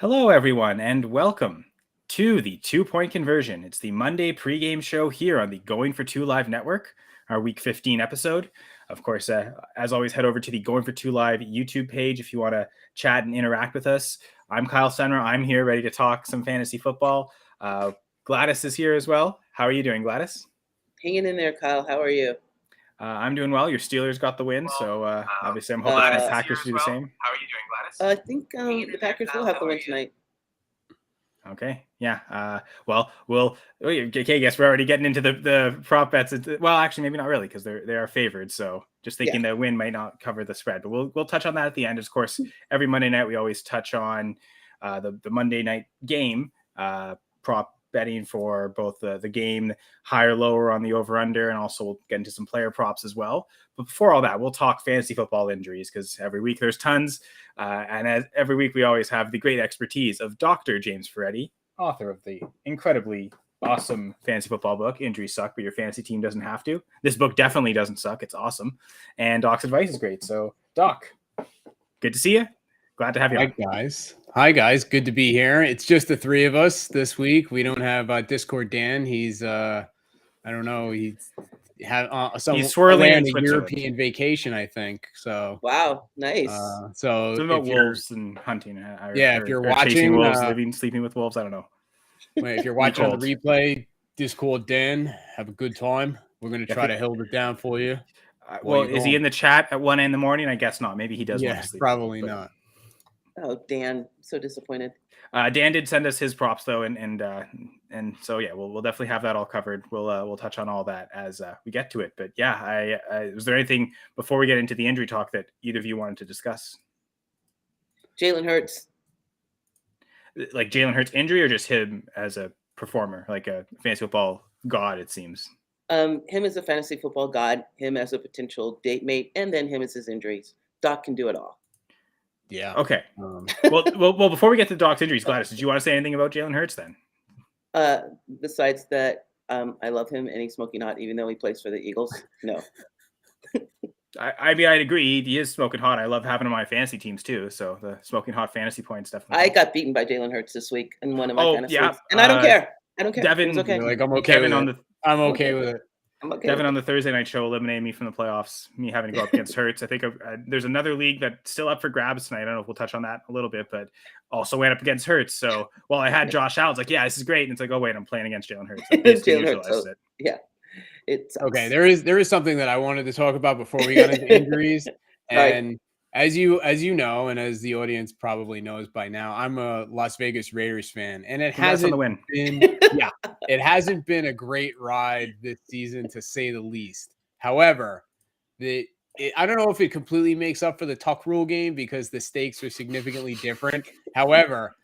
Hello, everyone, and welcome to the 2 Point Conversion. It's the Monday pregame show here on the Going for Two Live network, our Week 15 episode. Of course, as always, head over to the Going for Two Live YouTube page if you want to chat and interact with us. I'm Kyle Senra. I'm here ready to talk some fantasy football. Gladys is here as well. How are you doing, Gladys? Hanging in there, Kyle. How are you? I'm doing well. Your Steelers got the win, so obviously I'm hoping the Packers do the same. How are you doing, Gladys? I think the Packers will have the win tonight. Okay. Yeah. Okay. Guess we're already getting into the prop bets. Well, actually, maybe not really because they are favored. So just thinking the win might not cover the spread, but we'll touch on that at the end. Of course, every Monday night we always touch on the Monday night game prop betting for both the game higher, lower on the over under, and also we'll get into some player props as well. But before all that, we'll talk fantasy football injuries because every week there's tons. And as every week, we always have the great expertise of Dr. James Ferretti, author of the incredibly awesome fantasy football book, Injuries Suck, but Your Fantasy Team Doesn't Have to. This book definitely doesn't suck. It's awesome. And Doc's advice is great. So, Doc, good to see you. Glad to have you on. Hi, guys. Good to be here. It's just the three of us this week. We don't have Discord Dan. He's, I don't know, he's swirling in a European vacation, I think. So wow, nice. So about wolves and hunting. If you're watching wolves, sleeping with wolves, I don't know. If you're watching on the replay, Discord Dan, have a good time. We're gonna try to hold it down for you. Is he in the chat at 1 a.m. I guess not. Maybe he does want to sleep. Probably not. Oh, Dan, so disappointed. Dan did send us his props though, and so we'll definitely have that all covered. We'll touch on all that as we get to it. But was there anything before we get into the injury talk that either of you wanted to discuss? Jalen Hurts, like Jalen Hurts injury, or just him as a performer, like a fantasy football god? It seems. Him as a fantasy football god, him as a potential date mate, and then him as his injuries. Doc can do it all. Yeah. Okay. Well, before we get to Doc's injuries, Gladys, did you want to say anything about Jalen Hurts then? Besides that, I love him and he's smoking hot, even though he plays for the Eagles. No. I mean, I'd agree. He is smoking hot. I love having him on my fantasy teams too. So the smoking hot fantasy points definitely. I got beaten by Jalen Hurts this week in one of my fantasy leagues, and I don't care. Devin, okay. I'm okay with it. I'm okay with it. Devin on the Thursday night show eliminated me from the playoffs, me having to go up against Hurts. I think there's another league that's still up for grabs tonight. I don't know if we'll touch on that a little bit, but also went up against Hurts. So while I had Josh Allen, it's like, yeah, this is great. And it's like, oh, wait, I'm playing against Jalen Hurts. Jalen Hurts. Yeah. It's okay. There is something that I wanted to talk about before we got into injuries. And right. As you know, and as the audience probably knows by now, I'm a Las Vegas Raiders fan, and it hasn't been a great ride this season, to say the least. However, I don't know if it completely makes up for the tuck rule game because the stakes are significantly different. However,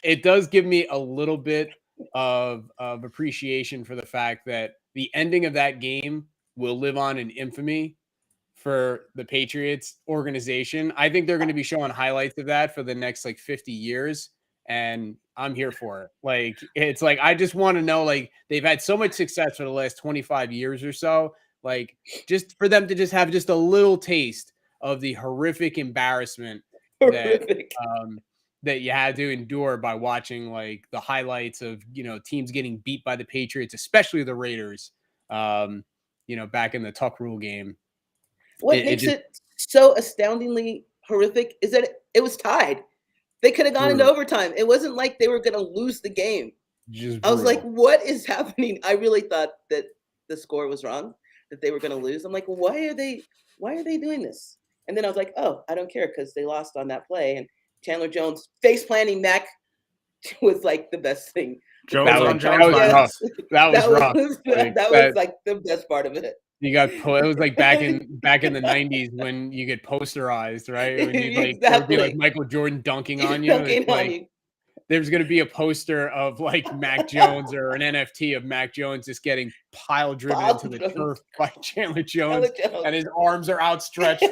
it does give me a little bit of appreciation for the fact that the ending of that game will live on in infamy for the Patriots organization. I think they're going to be showing highlights of that for the next 50 years. And I'm here for it. It's like, I just want to know, they've had so much success for the last 25 years or so, just for them to just have just a little taste of the horrific embarrassment that you had to endure by watching the highlights of, teams getting beat by the Patriots, especially the Raiders, back in the tuck rule game. What makes it so astoundingly horrific is that it was tied. They could have gone into overtime. It wasn't like they were going to lose the game. I was like, what is happening? I really thought that the score was wrong, that they were going to lose. I'm like, why are they doing this? And then I was like, oh, I don't care because they lost on that play. And Chandler Jones face planting neck was the best thing. That was rough. That was the best part of it. You got it was back in the 90s when you get posterized, right? When you exactly. There would be Michael Jordan dunking on you. There's going to be a poster of Mac Jones or an NFT of Mac Jones just getting pile driven into the turf by Chandler Jones, and his arms are outstretched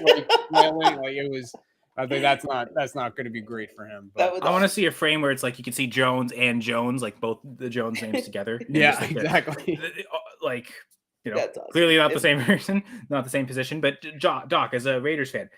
flailing. It was. I think that's not going to be great for him. But I want to see a frame where it's you can see Jones and Jones, both the Jones names together. Yeah, exactly. Awesome. Clearly not the same person, not the same position. But Doc, as a Raiders fan,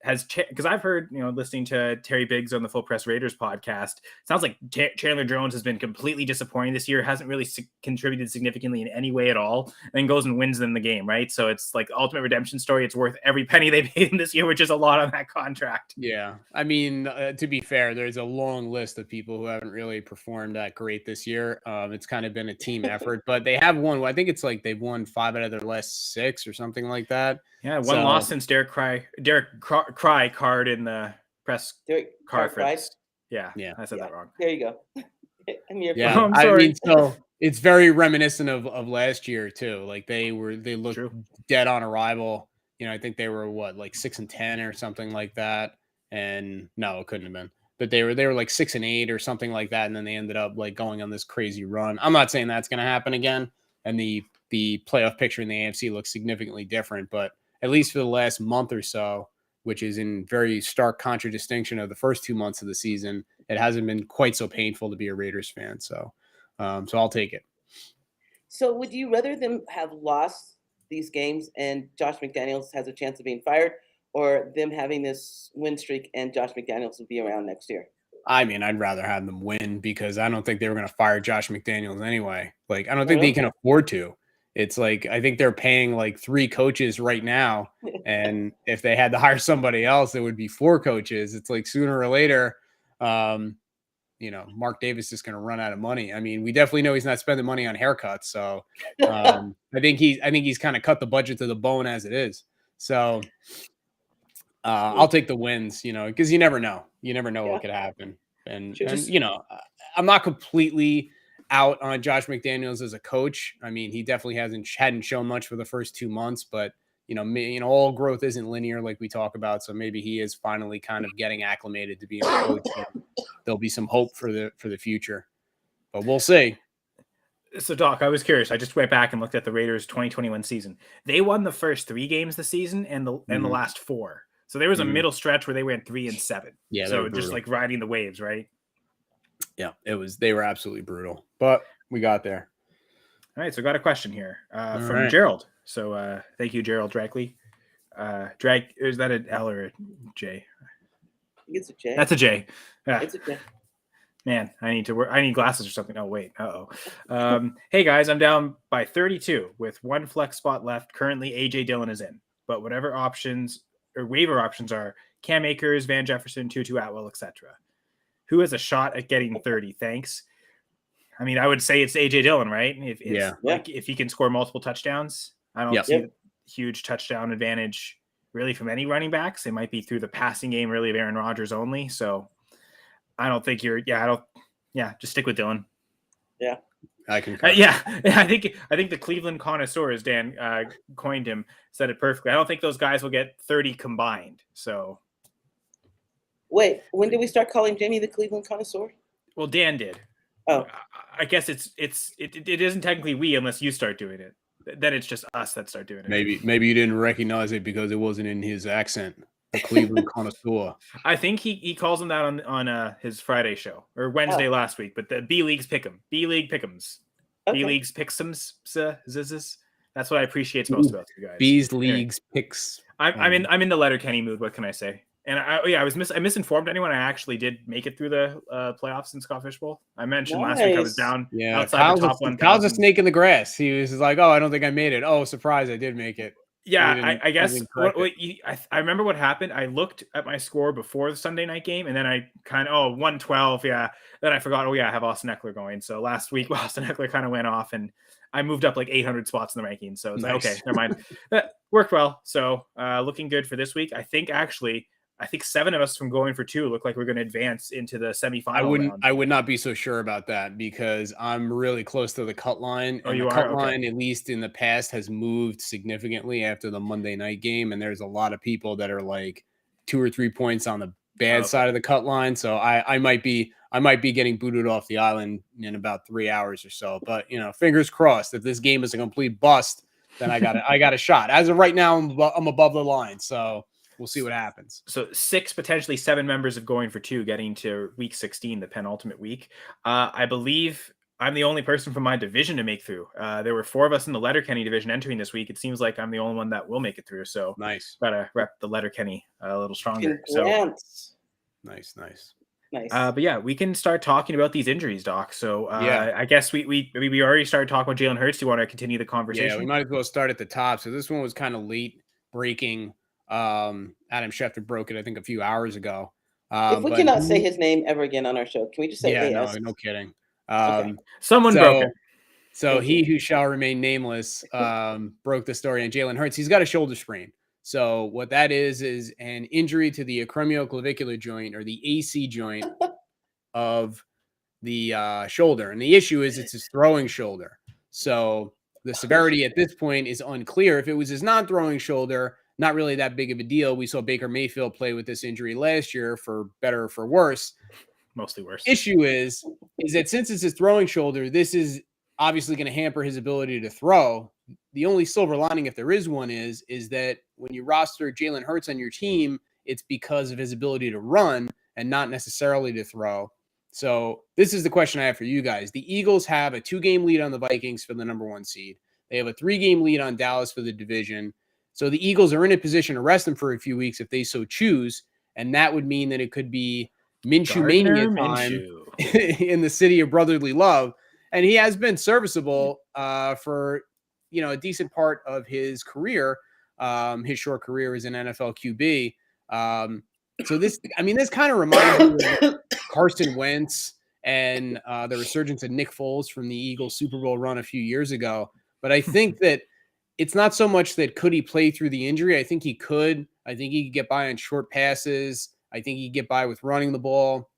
because I've heard, listening to Terry Biggs on the Full Press Raiders podcast, sounds like Chandler Jones has been completely disappointing this year, hasn't really contributed significantly in any way at all, and then goes and wins them the game, right? So it's like ultimate redemption story. It's worth every penny they paid him this year, which is a lot on that contract. Yeah. I mean, to be fair, there's a long list of people who haven't really performed that great this year. It's kind of been a team effort, but they have won. I think it's like they've won 5 out of their last 6 or something like that. Yeah, one loss since Derek Cry card in the press conference. Yeah, I said that wrong. There you go. I mean, so it's very reminiscent of last year too. Like they looked dead on arrival. I think they were like 6-10 or something like that. And no, it couldn't have been. But they were like 6-8 or something like that, and then they ended up like going on this crazy run. I'm not saying that's going to happen again, and the playoff picture in the AFC looks significantly different, but at least for the last month or so, which is in very stark contradistinction of the first 2 months of the season, it hasn't been quite so painful to be a Raiders fan. So I'll take it. So would you rather them have lost these games and Josh McDaniels has a chance of being fired, or them having this win streak and Josh McDaniels will be around next year? I mean, I'd rather have them win because I don't think they were going to fire Josh McDaniels anyway. Like, I don't think they can afford to. It's like, I think they're paying like 3 coaches right now. And if they had to hire somebody else, it would be 4 coaches. It's like sooner or later, Mark Davis is going to run out of money. I mean, we definitely know he's not spending money on haircuts. So I think he's kind of cut the budget to the bone as it is. So I'll take the wins, because you never know. You never know what could happen. And I'm not completely out on Josh McDaniels as a coach. I mean, he definitely hadn't shown much for the first 2 months, but all growth isn't linear like we talk about. So maybe he is finally kind of getting acclimated to being a coach. There'll be some hope for the future, but we'll see. So Doc, I was curious. I just went back and looked at the Raiders 2021 season. They won the first 3 games this season and the last 4. So there was a middle stretch where they went 3-7. Yeah. So just like riding the waves, right? Yeah, they were absolutely brutal, but we got there. All right. So I got a question here from Gerald. So thank you, Gerald Drackley. Is that an L or a J? It's a J. That's a J. Yeah. It's a J. Man, I need glasses or something. Oh, wait. Hey, guys, I'm down by 32 with 1 flex spot left. Currently, AJ Dillon is in. But whatever options or waiver options are, Cam Akers, Van Jefferson, Tutu Atwell, etc. Who has a shot at getting 30? Thanks. I mean, I would say it's AJ Dillon, right? If he can score multiple touchdowns, I don't see huge touchdown advantage really from any running backs. It might be through the passing game, really, of Aaron Rodgers only. So I don't think just stick with Dillon. Yeah. I can. I think the Cleveland connoisseur, as Dan coined him, said it perfectly. I don't think those guys will get 30 combined. So, wait, when did we start calling Jamie the Cleveland connoisseur? Well, Dan did. Oh, I guess it isn't technically we unless you start doing it. Then it's just us that start doing it. Maybe you didn't recognize it because it wasn't in his accent. The Cleveland connoisseur. I think he calls him that on his Friday show or Wednesday last week. But the B Leagues pick him. B League pick'ems. Okay. B Leagues pick'ems. That's what I appreciate most about you guys. B's Leagues picks. I'm in the Letterkenny mood. What can I say? And I misinformed anyone. I actually did make it through the playoffs in Scott Fish Bowl. I mentioned last week I was down outside the top 1,000. Kyle's a snake in the grass. He was like, "Oh, I don't think I made it. Oh, surprise, I did make it." Yeah, I guess I remember what happened. I looked at my score before the Sunday night game, and then I kind of 112. Yeah, then I forgot. I have Austin Eckler going. So last week, Austin Eckler kind of went off, and I moved up like 800 spots in the rankings. So it's like, okay, never mind. That worked well. So looking good for this week. I think 7 of us from going for 2 look like we're going to advance into the semifinal. I would not be so sure about that because I'm really close to the cut line. And the cut line, at least in the past, has moved significantly after the Monday night game. And there's a lot of people that are like 2 or 3 points on the bad side of the cut line. So I might be getting booted off the island in about 3 hours or so. But fingers crossed. If this game is a complete bust, then I got a shot. As of right now, I'm above the line. So we'll see what happens. So 6, potentially 7 members of going for 2 getting to week 16, the penultimate week. I believe I'm the only person from my division to make through. There were 4 of us in the Letterkenny division entering this week. It seems like I'm the only one that will make it through. So Nice. gotta rep the Letterkenny a little stronger. Congrats. So nice. But yeah, we can start talking about these injuries, Doc. So Yeah. I guess we already started talking about Jalen Hurts. Do you want to continue the conversation? Yeah, we might as well start at the top. So this one was kind of late breaking. Adam Schefter broke it, I think, a few hours ago. If we cannot say his name ever again on our show, can we just say AS? No kidding. Okay. Someone broke it. So he who shall remain nameless broke the story on Jalen Hurts. He's got a shoulder sprain. So what that is an injury to the acromioclavicular joint, or the AC joint of the shoulder. And the issue is it's his throwing shoulder. So the severity at this point is unclear. If it was his non-throwing shoulder, not really that big of a deal. We saw Baker Mayfield play with this injury last year, for better or for worse. Mostly worse. Issue is that since it's his throwing shoulder, this is obviously going to hamper his ability to throw. The only silver lining, if there is one, is that when you roster Jalen Hurts on your team, it's because of his ability to run and not necessarily to throw. So this is the question I have for you guys. The Eagles have a 2-game lead on the Vikings for the number 1 seed. They have a 3-game lead on Dallas for the division. So the Eagles are in a position to rest them for a few weeks if they so choose. And that would mean that it could be Minshew mania time in the city of brotherly love. And he has been serviceable for, a decent part of his career. His short career as an NFL QB. So this kind of reminds me of Carson Wentz and the resurgence of Nick Foles from the Eagles Super Bowl run a few years ago. But I think that it's not so much that could he play through the injury. I think he could. I think he could get by on short passes. I think he could get by with running the ball.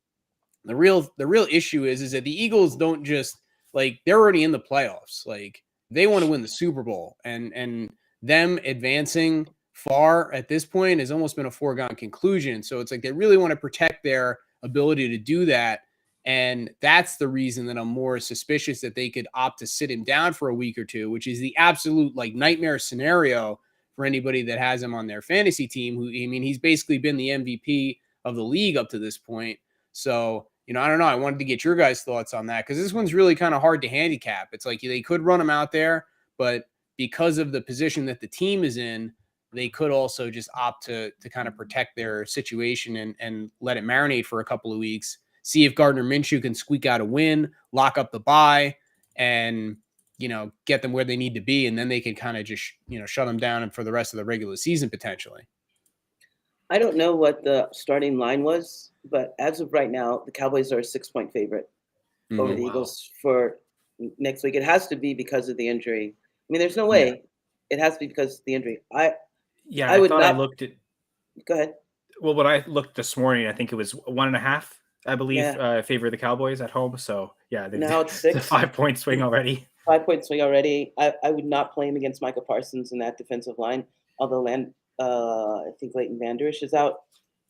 The real issue is that the Eagles don't just, like, they're already in the playoffs. Like, they want to win the Super Bowl, and them advancing far at this point has almost been a foregone conclusion. So it's like they really want to protect their ability to do that. And that's the reason that I'm more suspicious that they could opt to sit him down for a week or two, which is the absolute nightmare scenario for anybody that has him on their fantasy team. He's basically been the MVP of the league up to this point. So, I don't know. I wanted to get your guys' thoughts on that, because this one's really kind of hard to handicap. It's like they could run him out there, but because of the position that the team is in, they could also just opt to kind of protect their situation and let it marinate for a couple of weeks. See if Gardner Minshew can squeak out a win, lock up the bye, and, get them where they need to be. And then they can kind of just, shut them down for the rest of the regular season, potentially. I don't know what the starting line was, but as of right now, the Cowboys are a 6-point favorite over the Eagles for next week. It has to be because of the injury. There's no way. It has to be because of the injury. I looked at. Go ahead. Well, when I looked this morning, I think it was 1.5. I believe favor the Cowboys at home. So now it's 6. It's a 5-point swing already. 5-point swing already. I would not play him against Micah Parsons in that defensive line, although I think Leighton Vander Esch is out.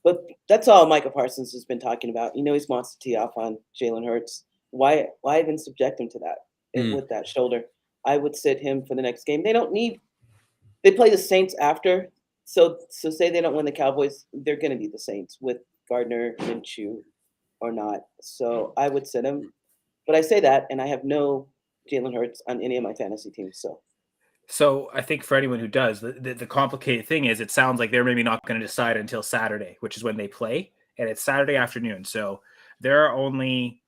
But that's all Micah Parsons has been talking about. He wants to tee off on Jalen Hurts. Why even subject him to that with that shoulder? I would sit him for the next game. They play the Saints after. So say they don't win the Cowboys, they're going to be the Saints with Gardner Minshew or not. So I would sit him. But I say that, and I have no Jalen Hurts on any of my fantasy teams. So I think for anyone who does, the complicated thing is it sounds like they're maybe not going to decide until Saturday, which is when they play, and it's Saturday afternoon. So there are only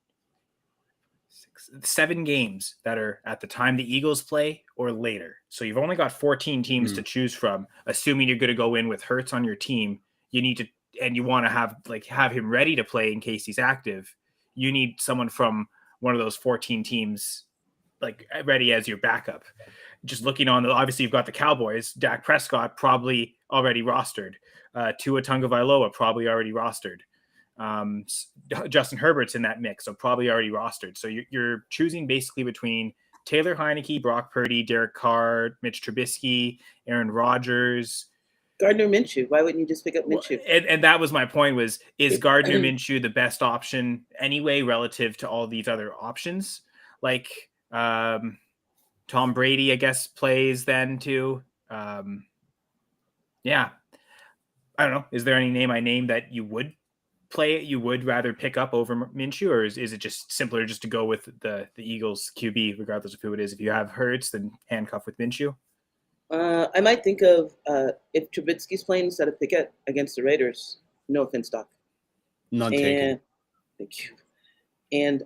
7 games that are at the time the Eagles play or later. So you've only got 14 teams to choose from. Assuming you're going to go in with Hurts on your team, you need to, and you want to have him ready to play in case he's active. You need someone from one of those 14 teams ready as your backup. Just looking on obviously you've got the Cowboys. Dak Prescott probably already rostered. Tua Tagovailoa probably already rostered. Justin Herbert's in that mix, so probably already rostered. So you're choosing basically between Taylor Heineke, Brock Purdy, Derek Carr, Mitch Trubisky, Aaron Rodgers, Gardner Minshew. Why wouldn't you just pick up Minshew? And that was my point: is Gardner Minshew the best option anyway relative to all these other options? Tom Brady, I guess, plays then too. I don't know. Is there any name I named that you would play you would rather pick up over Minshew, or is it just simpler just to go with the Eagles QB regardless of who it is? If you have Hurts, then handcuff with Minshew. I might think of if Trubisky's playing instead of Pickett against the Raiders. No offense, Doc. None taken. Thank you. And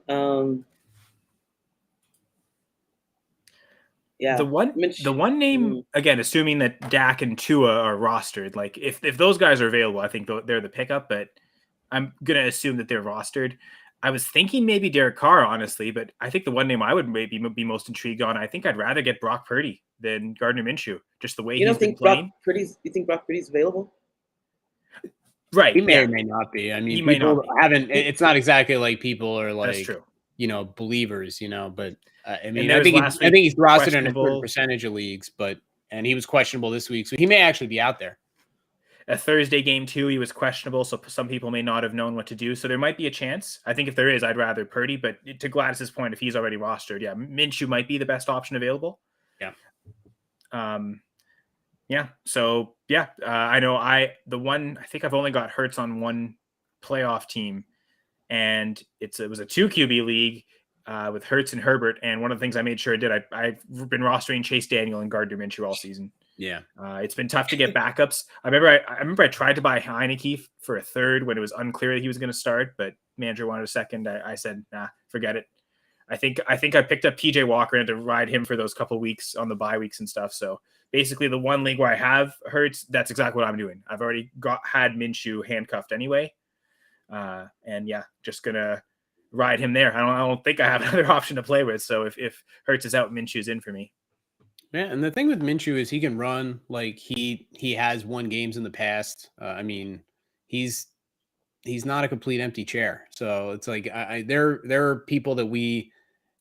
yeah, the one name again, assuming that Dak and Tua are rostered, like if those guys are available, I think they're the pickup. But I'm gonna assume that they're rostered. I was thinking maybe Derek Carr, honestly, but I think the one name I would maybe be most intrigued on, I think I'd rather get Brock Purdy than Gardner Minshew. Just the way he's been playing. You think Brock Purdy's available? Right. He may or may not be. I mean, he people haven't. It's not exactly like people are like, that's true. Believers. But I mean, I think he's rostered in a certain percentage of leagues, and he was questionable this week, so he may actually be out there. A Thursday game too, he was questionable, so some people may not have known what to do. So there might be a chance. I think if there is, I'd rather Purdy. But to Gladys's point, if he's already rostered, yeah, Minshew might be the best option available. Yeah. Yeah. So yeah, I know. I think I've only got Hurts on one playoff team, and it was a 2 QB league with Hurts and Herbert. And one of the things I made sure I did, I've been rostering Chase Daniel and Gardner Minshew all season. Yeah. It's been tough to get backups. I remember I tried to buy Heineke for a third when it was unclear that he was going to start, but manager wanted a second. I said, nah, forget it. I think I picked up PJ Walker and had to ride him for those couple weeks on the bye weeks and stuff. So basically the one league where I have Hurts, that's exactly what I'm doing. I've already had Minshew handcuffed anyway. And yeah, just going to ride him there. I don't think I have another option to play with. So if Hurts is out, Minshew's in for me. Yeah, and the thing with Minshew is he can run like he has won games in the past. I mean, he's not a complete empty chair. So it's like there are people that we,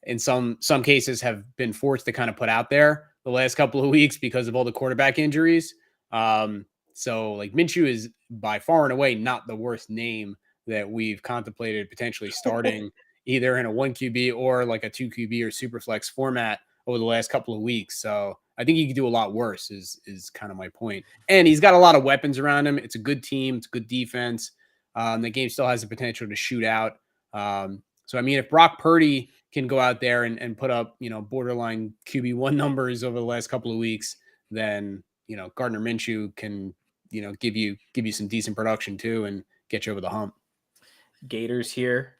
in some cases, have been forced to kind of put out there the last couple of weeks because of all the quarterback injuries. So like Minshew is by far and away not the worst name that we've contemplated potentially starting either in a 1 QB or like a 2 QB or super flex format over the last couple of weeks. So I think he could do a lot worse is kind of my point. And he's got a lot of weapons around him. It's a good team. It's a good defense. The game still has the potential to shoot out. So, I mean, if Brock Purdy can go out there and put up, borderline QB1 numbers over the last couple of weeks, then, Gardner Minshew can, give you some decent production too and get you over the hump. Gators here.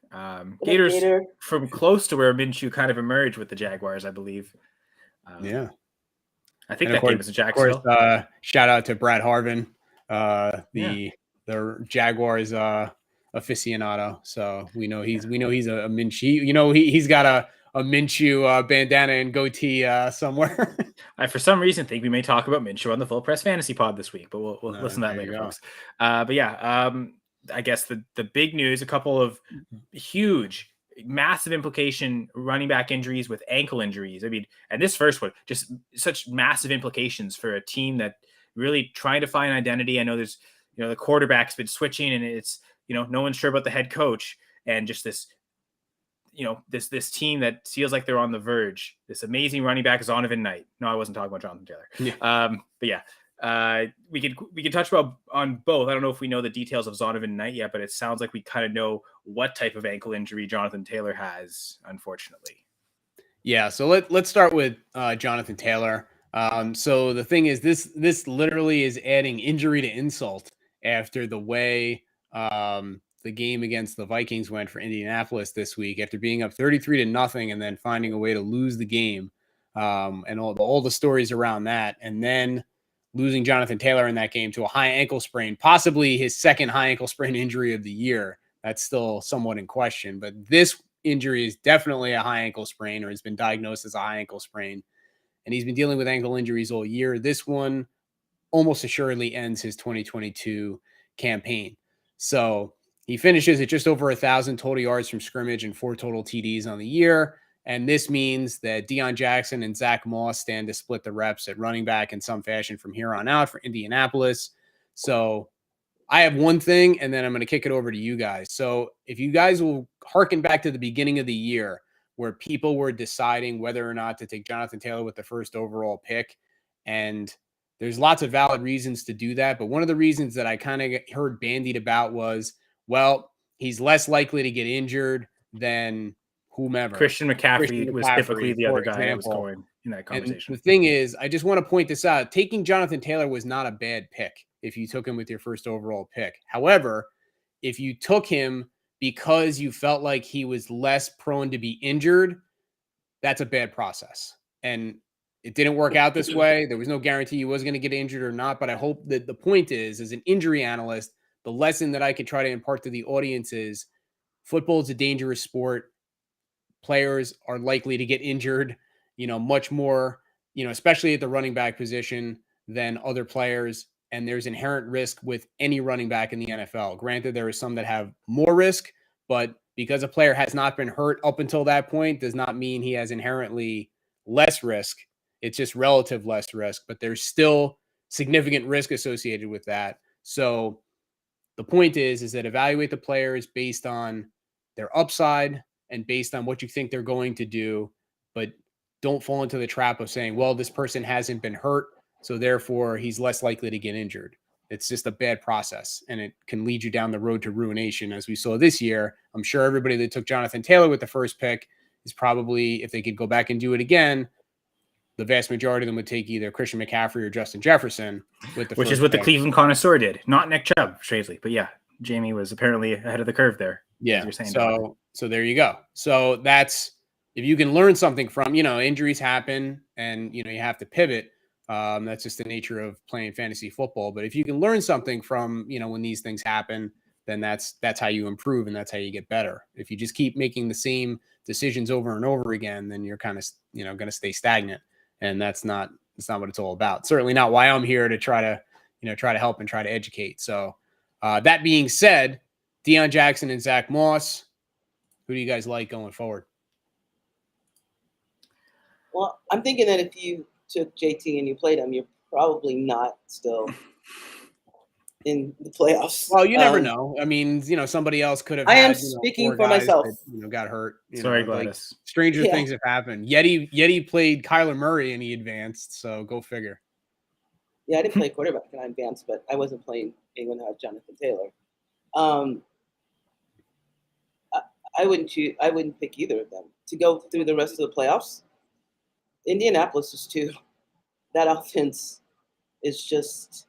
Gators from close to where Minshew kind of emerged with the Jaguars, I believe. Yeah. I think that game was in Jacksonville. Of course, shout out to Brad Harvin, the Jaguars aficionado. So we know he's a Minshew. He's got a Minshew bandana and goatee somewhere. I for some reason think we may talk about Minshew on the Full Press Fantasy Pod this week, but we'll listen to that later, folks. But yeah, I guess the big news, a couple of huge, massive implication running back injuries with ankle injuries. I mean, and this first one, just such massive implications for a team that really trying to find identity. I know there's, the quarterback's been switching and it's, no one's sure about the head coach and just this, this team that feels like they're on the verge. This amazing running back is Zonovan Knight. No, I wasn't talking about Jonathan Taylor. Yeah. But yeah, we could touch on both. I don't know if we know the details of Zonovan Knight yet, but it sounds like we kind of know what type of ankle injury Jonathan Taylor has, unfortunately. Yeah. So let's start with Jonathan Taylor. So the thing is, this literally is adding injury to insult after the way the game against the Vikings went for Indianapolis this week, after being up 33-0 and then finding a way to lose the game, and all the stories around that, and then losing Jonathan Taylor in that game to a high ankle sprain, possibly his second high ankle sprain injury of the year. That's still somewhat in question, but this injury is definitely a high ankle sprain, or has been diagnosed as a high ankle sprain. And he's been dealing with ankle injuries all year. This one almost assuredly ends his 2022 campaign. So he finishes at just over 1,000 total yards from scrimmage and 4 total TDs on the year. And this means that Deion Jackson and Zach Moss stand to split the reps at running back in some fashion from here on out for Indianapolis. So I have one thing, and then I'm going to kick it over to you guys. So if you guys will hearken back to the beginning of the year where people were deciding whether or not to take Jonathan Taylor with the first overall pick, and there's lots of valid reasons to do that. But one of the reasons that I kind of heard bandied about was, well, he's less likely to get injured than whomever. Christian McCaffrey was typically the other guy that was going in that conversation. And the thing is, I just want to point this out. Taking Jonathan Taylor was not a bad pick if you took him with your first overall pick. However, if you took him because you felt like he was less prone to be injured, that's a bad process. And it didn't work out this way. There was no guarantee he was going to get injured or not. But I hope that the point is, as an injury analyst, the lesson that I could try to impart to the audience is football is a dangerous sport. Players are likely to get injured, much more, especially at the running back position than other players. And there's inherent risk with any running back in the NFL. Granted, there are some that have more risk, but because a player has not been hurt up until that point does not mean he has inherently less risk. It's just relative less risk, but there's still significant risk associated with that. So the point is that evaluate the players based on their upside and based on what you think they're going to do, but don't fall into the trap of saying, well, this person hasn't been hurt, so therefore he's less likely to get injured. It's just a bad process, and it can lead you down the road to ruination, as we saw this year. I'm sure everybody that took Jonathan Taylor with the first pick is probably, if they could go back and do it again, the vast majority of them would take either Christian McCaffrey or Justin Jefferson with the which is what the Cleveland connoisseur did, not Nick Chubb, strangely. But yeah, Jamie was apparently ahead of the curve there. Yeah. So there you go. So that's, if you can learn something from, injuries happen and, you have to pivot. That's just the nature of playing fantasy football. But if you can learn something from, when these things happen, then that's how you improve and that's how you get better. If you just keep making the same decisions over and over again, then you're kind of, going to stay stagnant. And that's not what it's all about. Certainly not why I'm here to try to help and try to educate. So that being said, Deion Jackson and Zach Moss, who do you guys like going forward? Well, I'm thinking that if you took JT and you played him, you're probably not still in the playoffs. Well, you never know. I mean, somebody else could have. I am speaking for myself. That, got hurt. Sorry, Gladys. Stranger things have happened. Yeti played Kyler Murray and he advanced. So go figure. Yeah, I didn't play quarterback and I advanced, but I wasn't playing anyone who had Jonathan Taylor. I wouldn't pick either of them to go through the rest of the playoffs. Indianapolis is too. That offense is just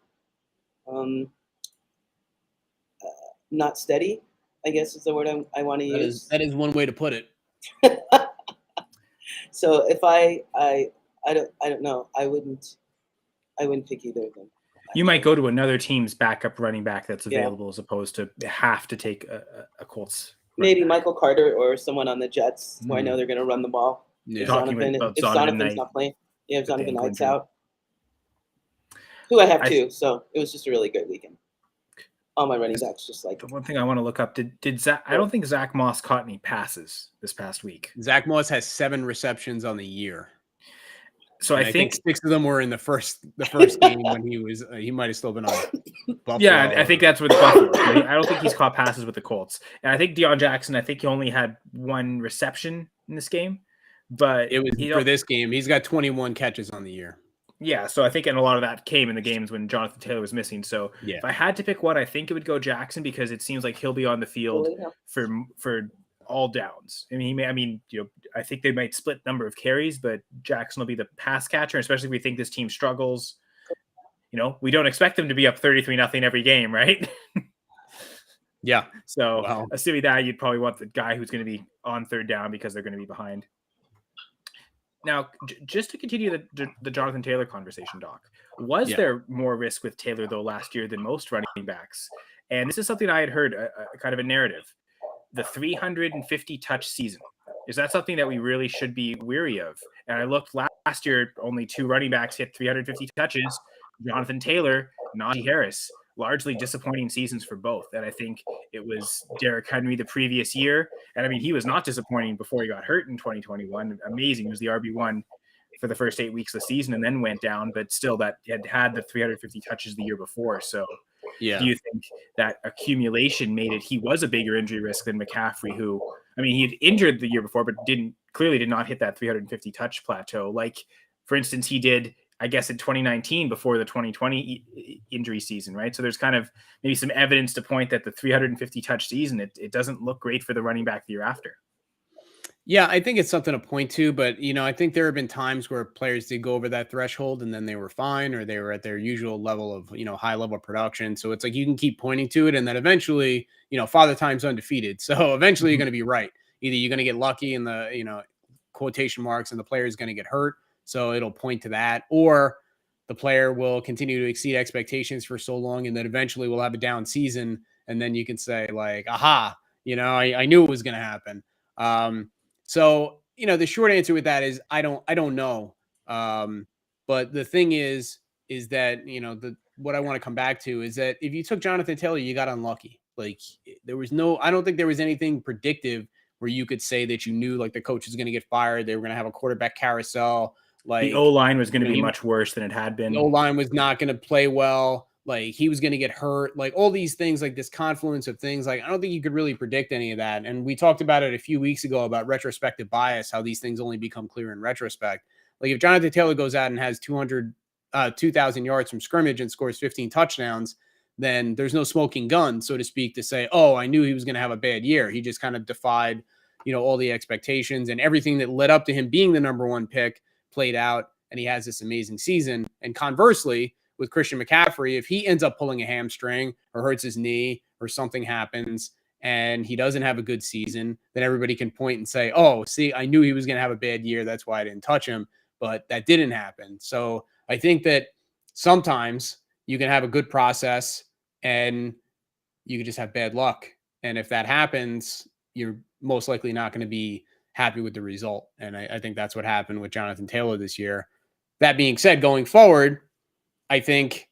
not steady, I guess is the word I want to use. That is one way to put it. So if I don't know, I wouldn't pick either of them. You might go to another team's backup running back that's available as opposed to have to take a Colts. Maybe Michael Carter or someone on the Jets where I know they're going to run the ball. Yeah. If Zonovan's not playing. Yeah, if Zonovan Knight's out. Who I have too. So it was just a really good weekend. All my running backs just like. The one thing I want to look up, did Zach, I don't think Zach Moss caught any passes this past week. Zach Moss has 7 receptions on the year. So I think 6 of them were in the first game when he might have still been on Buffalo. Yeah, I think that's with Buffalo. I don't think he's caught passes with the Colts. And I think Deion Jackson, I think he only had 1 reception in this game. But it was for this game. He's got 21 catches on the year. Yeah, so I think and a lot of that came in the games when Jonathan Taylor was missing. So if I had to pick one, I think it would go Jackson because it seems like he'll be on the field for all downs. I think they might split number of carries, but Jackson will be the pass catcher, especially if we think this team struggles. We don't expect them to be up 33-0 every game, right? Yeah. So assuming that, you'd probably want the guy who's going to be on third down because they're going to be behind. Now, just to continue the Jonathan Taylor conversation, Doc, was there more risk with Taylor, though, last year than most running backs? And this is something I had heard, a kind of a narrative. The 350 touch season. Is that something that we really should be weary of? And I looked last year, only 2 running backs hit 350 touches. Jonathan Taylor, Najee Harris. Largely disappointing seasons for both. And I think it was Derrick Henry the previous year. And he was not disappointing before he got hurt in 2021. Amazing. He was the RB1 for the first 8 weeks of the season and then went down, but still that had the 350 touches the year before. So do you think that accumulation made it, he was a bigger injury risk than McCaffrey, who, he'd injured the year before, but clearly did not hit that 350 touch plateau. Like, for instance, he did, I guess, in 2019 before the 2020 injury season, right? So there's kind of maybe some evidence to point that the 350 touch season, it doesn't look great for the running back the year after. Yeah, I think it's something to point to, but I think there have been times where players did go over that threshold and then they were fine, or they were at their usual level of, high level production. So it's like you can keep pointing to it, and then eventually, Father Time's undefeated. So eventually you're going to be right. Either you're going to get lucky in the, quotation marks, and the player is going to get hurt. So it'll point to that, or the player will continue to exceed expectations for so long, and then eventually we'll have a down season. And then you can say like, aha, I knew it was going to happen. So, the short answer with that is I don't know. But the thing is that, what I want to come back to is that if you took Jonathan Taylor, you got unlucky. Like I don't think there was anything predictive where you could say that you knew like the coach was going to get fired. They were going to have a quarterback carousel. Like the O-line was going to be much worse than it had been. The O-line was not going to play well. Like he was going to get hurt, like all these things, like this confluence of things. Like, I don't think you could really predict any of that. And we talked about it a few weeks ago about retrospective bias, how these things only become clear in retrospect. Like if Jonathan Taylor goes out and has 2,000 yards from scrimmage and scores 15 touchdowns, then there's no smoking gun, so to speak, to say, oh, I knew he was going to have a bad year. He just kind of defied, all the expectations, and everything that led up to him being the number one pick played out, and he has this amazing season. And conversely, with Christian McCaffrey, if he ends up pulling a hamstring or hurts his knee or something happens and he doesn't have a good season, then everybody can point and say, oh, see, I knew he was going to have a bad year. That's why I didn't touch him. But that didn't happen. So I think that sometimes you can have a good process and you can just have bad luck. And if that happens, you're most likely not going to be happy with the result. And I think that's what happened with Jonathan Taylor this year. That being said, going forward, I think,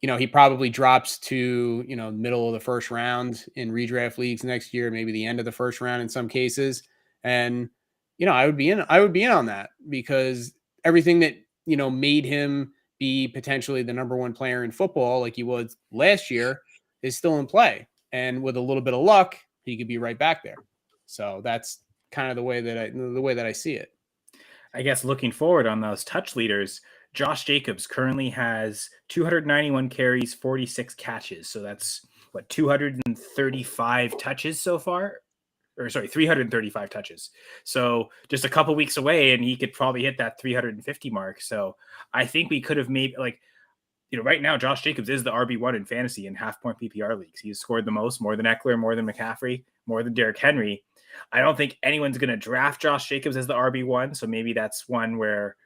he probably drops to, middle of the first round in redraft leagues next year, maybe the end of the first round in some cases. And, I would be in on that, because everything that, made him be potentially the number one player in football, like he was last year, is still in play. And with a little bit of luck, he could be right back there. So that's kind of the way that I see it. I guess looking forward on those touch leaders, Josh Jacobs currently has 291 carries, 46 catches. So that's 235 touches so far, or sorry, 335 touches. So just a couple weeks away and he could probably hit that 350 mark. So I think we could have made right now, Josh Jacobs is the RB1 in fantasy in half-point PPR leagues. He's scored the most, more than Eckler, more than McCaffrey, more than Derrick Henry. I don't think anyone's going to draft Josh Jacobs as the RB1, so maybe that's one where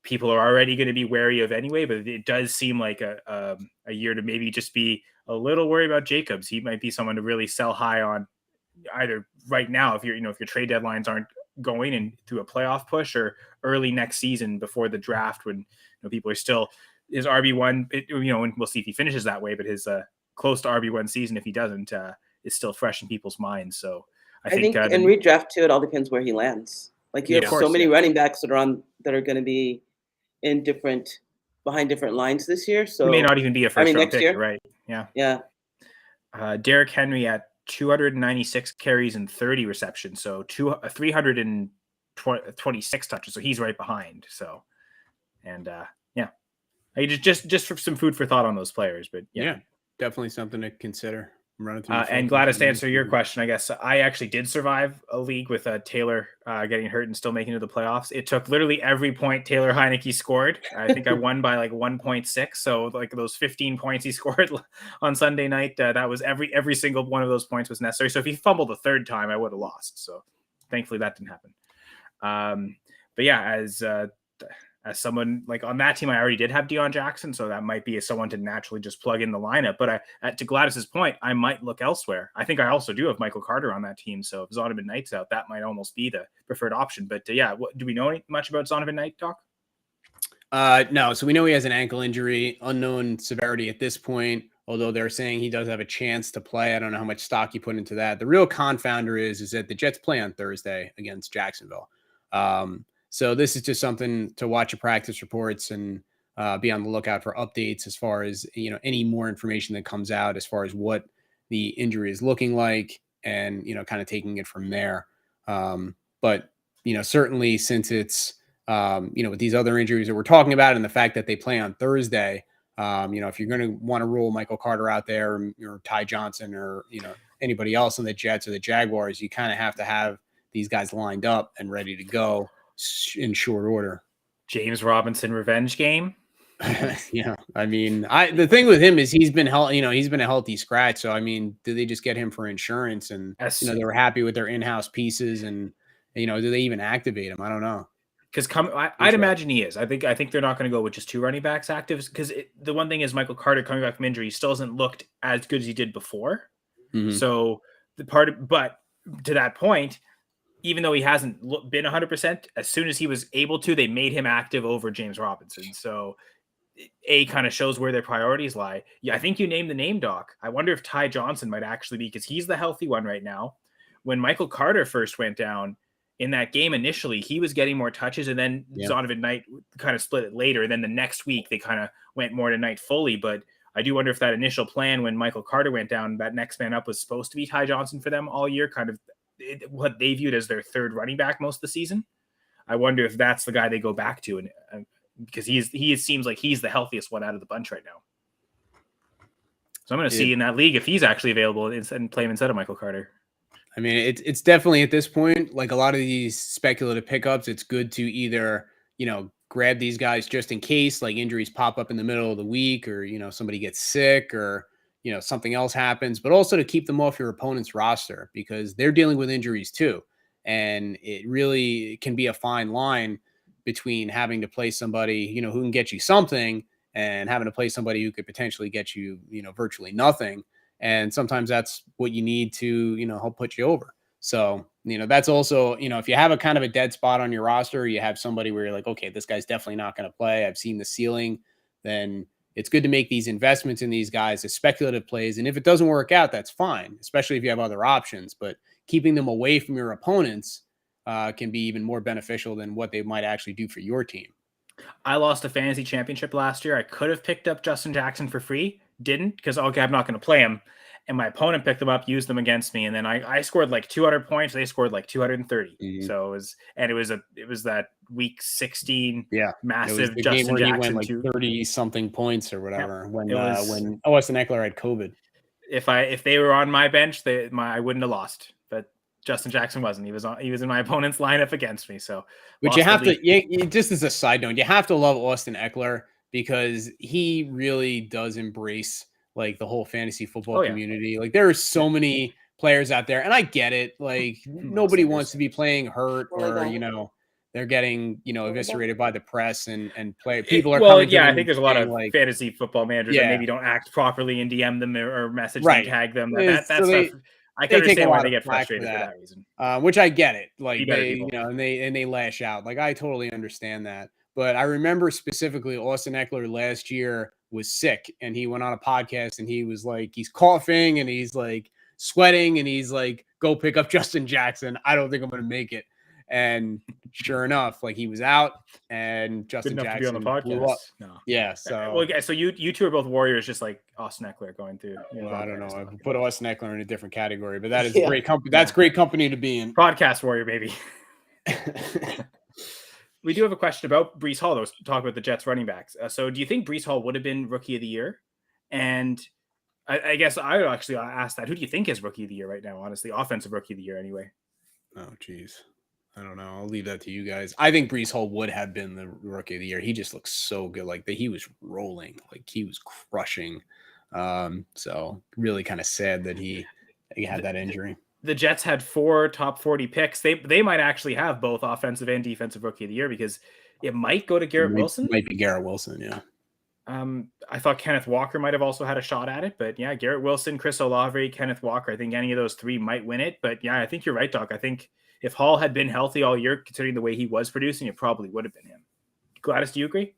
people are already going to be wary of anyway, but it does seem like a year to maybe just be a little worried about Jacobs. He might be someone to really sell high on either right now if your trade deadlines aren't going and through a playoff push, or early next season before the draft when people are still his RB1, and we'll see if he finishes that way, but his close to RB1 season, if he doesn't, is still fresh in people's minds. So I think in redraft too, it all depends where he lands. Like you have so many running backs that are going to be behind different lines this year. So he may not even be a first round pick, right? Yeah. Yeah. Derrick Henry at 296 carries and 30 receptions. So 326 touches. So he's right behind. So, and just for some food for thought on those players, but yeah, definitely something to consider. And Gladys, to answer your question, I guess I actually did survive a league with Taylor getting hurt and still making it to the playoffs. It took literally every point Taylor Heineke scored. I think I won by like 1.6. So like those 15 points he scored on Sunday night, that was every single one of those points was necessary. So if he fumbled a third time, I would have lost. So thankfully that didn't happen. But yeah, as someone like on that team, I already did have Deion Jackson, so that might be someone to naturally just plug in the lineup. But to Gladys's point, I might look elsewhere. I think I also do have Michael Carter on that team, so if Zonovan Knight's out, that might almost be the preferred option. But do we know much about Zonovan Knight, Doc? No, so we know he has an ankle injury, unknown severity at this point, although they're saying he does have a chance to play. I don't know how much stock you put into that. The real confounder is that the Jets play on Thursday against Jacksonville. So this is just something to watch your practice reports and be on the lookout for updates as far as, any more information that comes out as far as what the injury is looking like and, kind of taking it from there. But, certainly since it's with these other injuries that we're talking about and the fact that they play on Thursday, if you're going to want to rule Michael Carter out there or Ty Johnson or, anybody else on the Jets or the Jaguars, you kind of have to have these guys lined up and ready to go in short order. James Robinson revenge game. Yeah. I mean, the thing with him is he's been he's been a healthy scratch. So, I mean, do they just get him for insurance and, they were happy with their in-house pieces and, do they even activate him? I don't know. Because I'd imagine he is. I think they're not going to go with just 2 running backs active because the one thing is Michael Carter coming back from injury still hasn't looked as good as he did before. Mm-hmm. So but to that point, even though he hasn't been 100%, as soon as he was able to, they made him active over James Robinson. So kind of shows where their priorities lie. Yeah, I think you named the name, Doc. I wonder if Ty Johnson might actually be, because he's the healthy one right now. When Michael Carter first went down in that game initially, he was getting more touches, and then Zonovan Knight kind of split it later. And then the next week they kind of went more to Knight fully. But I do wonder if that initial plan when Michael Carter went down, that next man up was supposed to be Ty Johnson for them all year, kind of what they viewed as their third running back most of the season. I wonder if that's the guy they go back to, and because he seems like he's the healthiest one out of the bunch right now. So I'm going to see in that league if he's actually available and play him instead of Michael Carter. I mean, it's definitely at this point, like a lot of these speculative pickups, it's good to either, grab these guys just in case like injuries pop up in the middle of the week or, somebody gets sick or, something else happens, but also to keep them off your opponent's roster because they're dealing with injuries too. And it really can be a fine line between having to play somebody, who can get you something and having to play somebody who could potentially get you, virtually nothing. And sometimes that's what you need to, help put you over. So, that's also, if you have a kind of a dead spot on your roster, you have somebody where you're like, okay, this guy's definitely not going to play. I've seen the ceiling. Then it's good to make these investments in these guys as speculative plays. And if it doesn't work out, that's fine, especially if you have other options. But keeping them away from your opponents can be even more beneficial than what they might actually do for your team. I lost a fantasy championship last year. I could have picked up Justin Jackson for free. Didn't, because I'm not going to play him. And my opponent picked them up, used them against me, and then I scored like 200 points. They scored like 230. Mm-hmm. So it was that week 16 massive the Justin game where Jackson he went like 30 something points or whatever when Austin Eckler had COVID. If they were on my bench, I wouldn't have lost. But Justin Jackson wasn't. He was in my opponent's lineup against me. So, but you have to. Just as a side note, you have to love Austin Eckler because he really does embrace like the whole fantasy football community. Like there are so many players out there, and I get it. Like nobody wants to be playing hurt or they're getting eviscerated by the press and play. People are coming. I think there's a lot of fantasy football managers that maybe don't act properly and DM them or message them, tag them. That stuff. I can understand why they get frustrated for that reason. Which I get it. Like they, and they lash out. Like I totally understand that. But I remember specifically Austin Eckler last year was sick and he went on a podcast and he was like, he's coughing and he's like sweating and he's like, go pick up Justin Jackson. I don't think I'm going to make it. And sure enough, like he was out and Justin Jackson to be on the podcast. No. Yeah. So, so you two are both Warriors, just like Austin Eckler going through. I don't know. I put Austin Eckler in a different category, but that is great company. That's great company to be in. Podcast Warrior, baby. We do have a question about Breece Hall, though. Talk about the Jets running backs. So do you think Breece Hall would have been Rookie of the Year? And I guess I would actually ask that. Who do you think is Rookie of the Year right now, honestly? Offensive Rookie of the Year, anyway. Oh, geez. I don't know. I'll leave that to you guys. I think Breece Hall would have been the Rookie of the Year. He just looks so good. Like he was rolling. Like he was crushing. So really kind of sad that he had that injury. The Jets had 4 top 40 picks. They might actually have both offensive and defensive Rookie of the Year because it might go to Garrett Wilson. Might be Garrett Wilson, yeah. I thought Kenneth Walker might have also had a shot at it, but yeah, Garrett Wilson, Chris Olave, Kenneth Walker. I think any of those 3 might win it. But yeah, I think you're right, Doc. I think if Hall had been healthy all year, considering the way he was producing, it probably would have been him. Gladys, do you agree?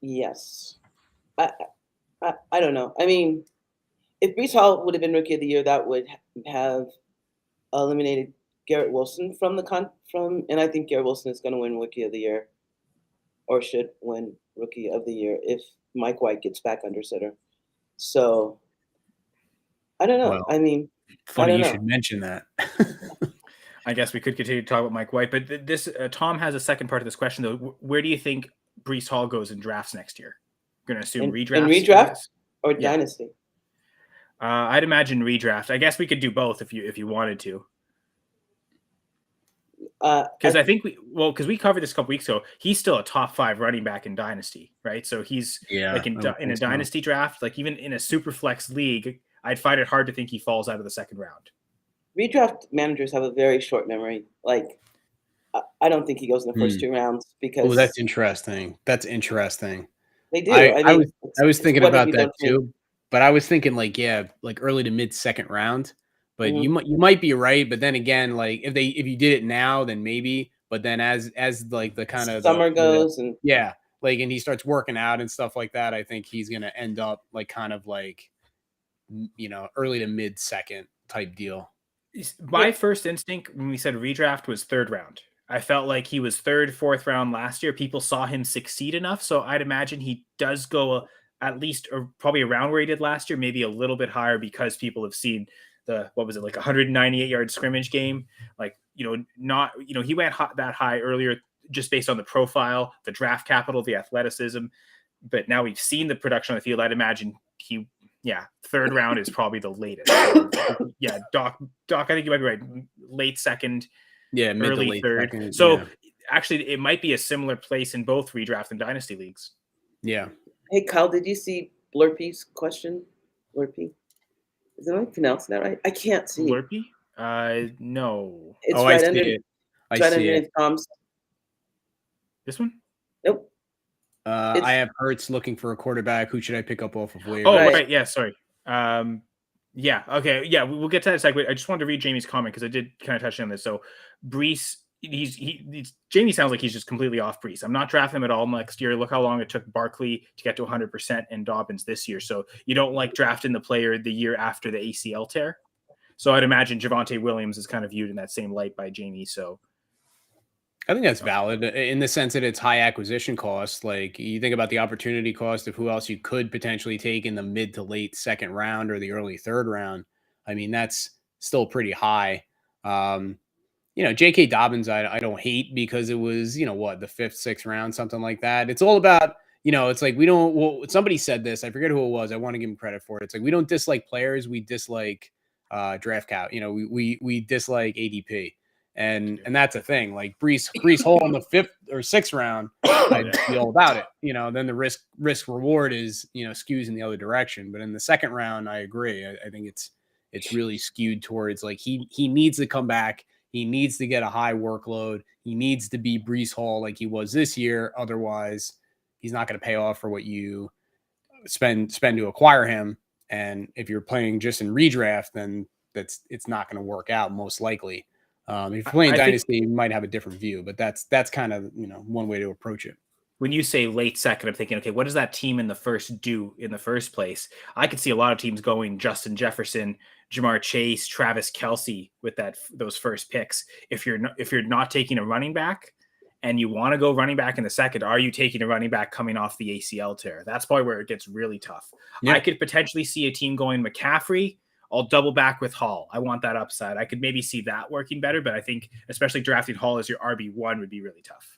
Yes. I don't know. I mean, if Breece Hall would have been Rookie of the Year, that would have eliminated Garrett Wilson and I think Garrett Wilson is going to win Rookie of the Year, or should win Rookie of the Year if Mike White gets back under center. So I don't know. Well, I mean, funny you should mention that. I guess we could continue to talk about Mike White, but this Tom has a second part of this question though. Where do you think Brees Hall goes in drafts next year? We're going to assume redraft. In redraft or dynasty? I'd imagine redraft. I guess we could do both if you wanted to. Because I think because we covered this a couple weeks ago, he's still a top 5 running back in dynasty, right? So he's like in a dynasty draft, like even in a super flex league, I'd find it hard to think he falls out of the second round. Redraft managers have a very short memory. Like, I don't think he goes in the first 2 rounds because. Oh, that's interesting. That's interesting. They do. I was thinking about that too, but I was thinking like early to mid second round. But you might be right. But then again, like if you did it now, then maybe. But then as like the kind of summer goes and and he starts working out and stuff like that, I think he's gonna end up like kind of like early to mid second type deal. My first instinct when we said redraft was third round. I felt like he was third, fourth round last year. People saw him succeed enough. So I'd imagine he does go at least or probably around where he did last year, maybe a little bit higher because people have seen the, 198-yard scrimmage game. Like, he went that high earlier just based on the profile, the draft capital, the athleticism. But now we've seen the production on the field. I'd imagine third round is probably the latest. So, Doc, I think you might be right. Late second, early third. Second, so actually, it might be a similar place in both redraft and dynasty leagues. Yeah. Hey, Kyle, did you see Blurpy's question? Blurpy? Is I pronouncing that right? I can't see. Blurpy? No. It's right under it. I see it. Tom's. This one? Nope. I have Hurts looking for a quarterback. Who should I pick up off of waivers? Oh, right. Yeah, sorry. Okay. Yeah, we'll get to that second. I just wanted to read Jamie's comment because I did kind of touch on this. So Brees, Jamie sounds like he's just completely off Brees. I'm not drafting him at all next year. Look how long it took Barkley to get to 100% and Dobbins this year. So you don't like drafting the player the year after the ACL tear. So I'd imagine Javonte Williams is kind of viewed in that same light by Jamie. So I think that's valid in the sense that it's high acquisition cost. Like you think about the opportunity cost of who else you could potentially take in the mid to late second round or the early third round. I mean, that's still pretty high. J.K. Dobbins, I don't hate because it was, the fifth, sixth round, something like that. It's all about, it's like somebody said this. I forget who it was. I want to give him credit for it. It's like we don't dislike players. We dislike draft cap. We dislike ADP. And that's a thing. Like Brees Hall in the fifth or sixth round, I'd be all about it. Then the risk reward is skews in the other direction. But in the second round, I agree. I think it's really skewed towards like he needs to come back. He needs to get a high workload. He needs to be Brees Hall like he was this year. Otherwise, he's not going to pay off for what you spend to acquire him. And if you're playing just in redraft, then it's not going to work out most likely. If you're playing Dynasty, you might have a different view, but that's kind of, one way to approach it. When you say late second, I'm thinking, okay, what does that team in the first do in the first place? I could see a lot of teams going Justin Jefferson, Jamar Chase, Travis Kelce with those first picks. If you're not taking a running back and you want to go running back in the second, are you taking a running back coming off the ACL tear? That's probably where it gets really tough. Yeah. I could potentially see a team going McCaffrey. I'll double back with Hall. I want that upside. I could maybe see that working better, but I think especially drafting Hall as your RB1 would be really tough.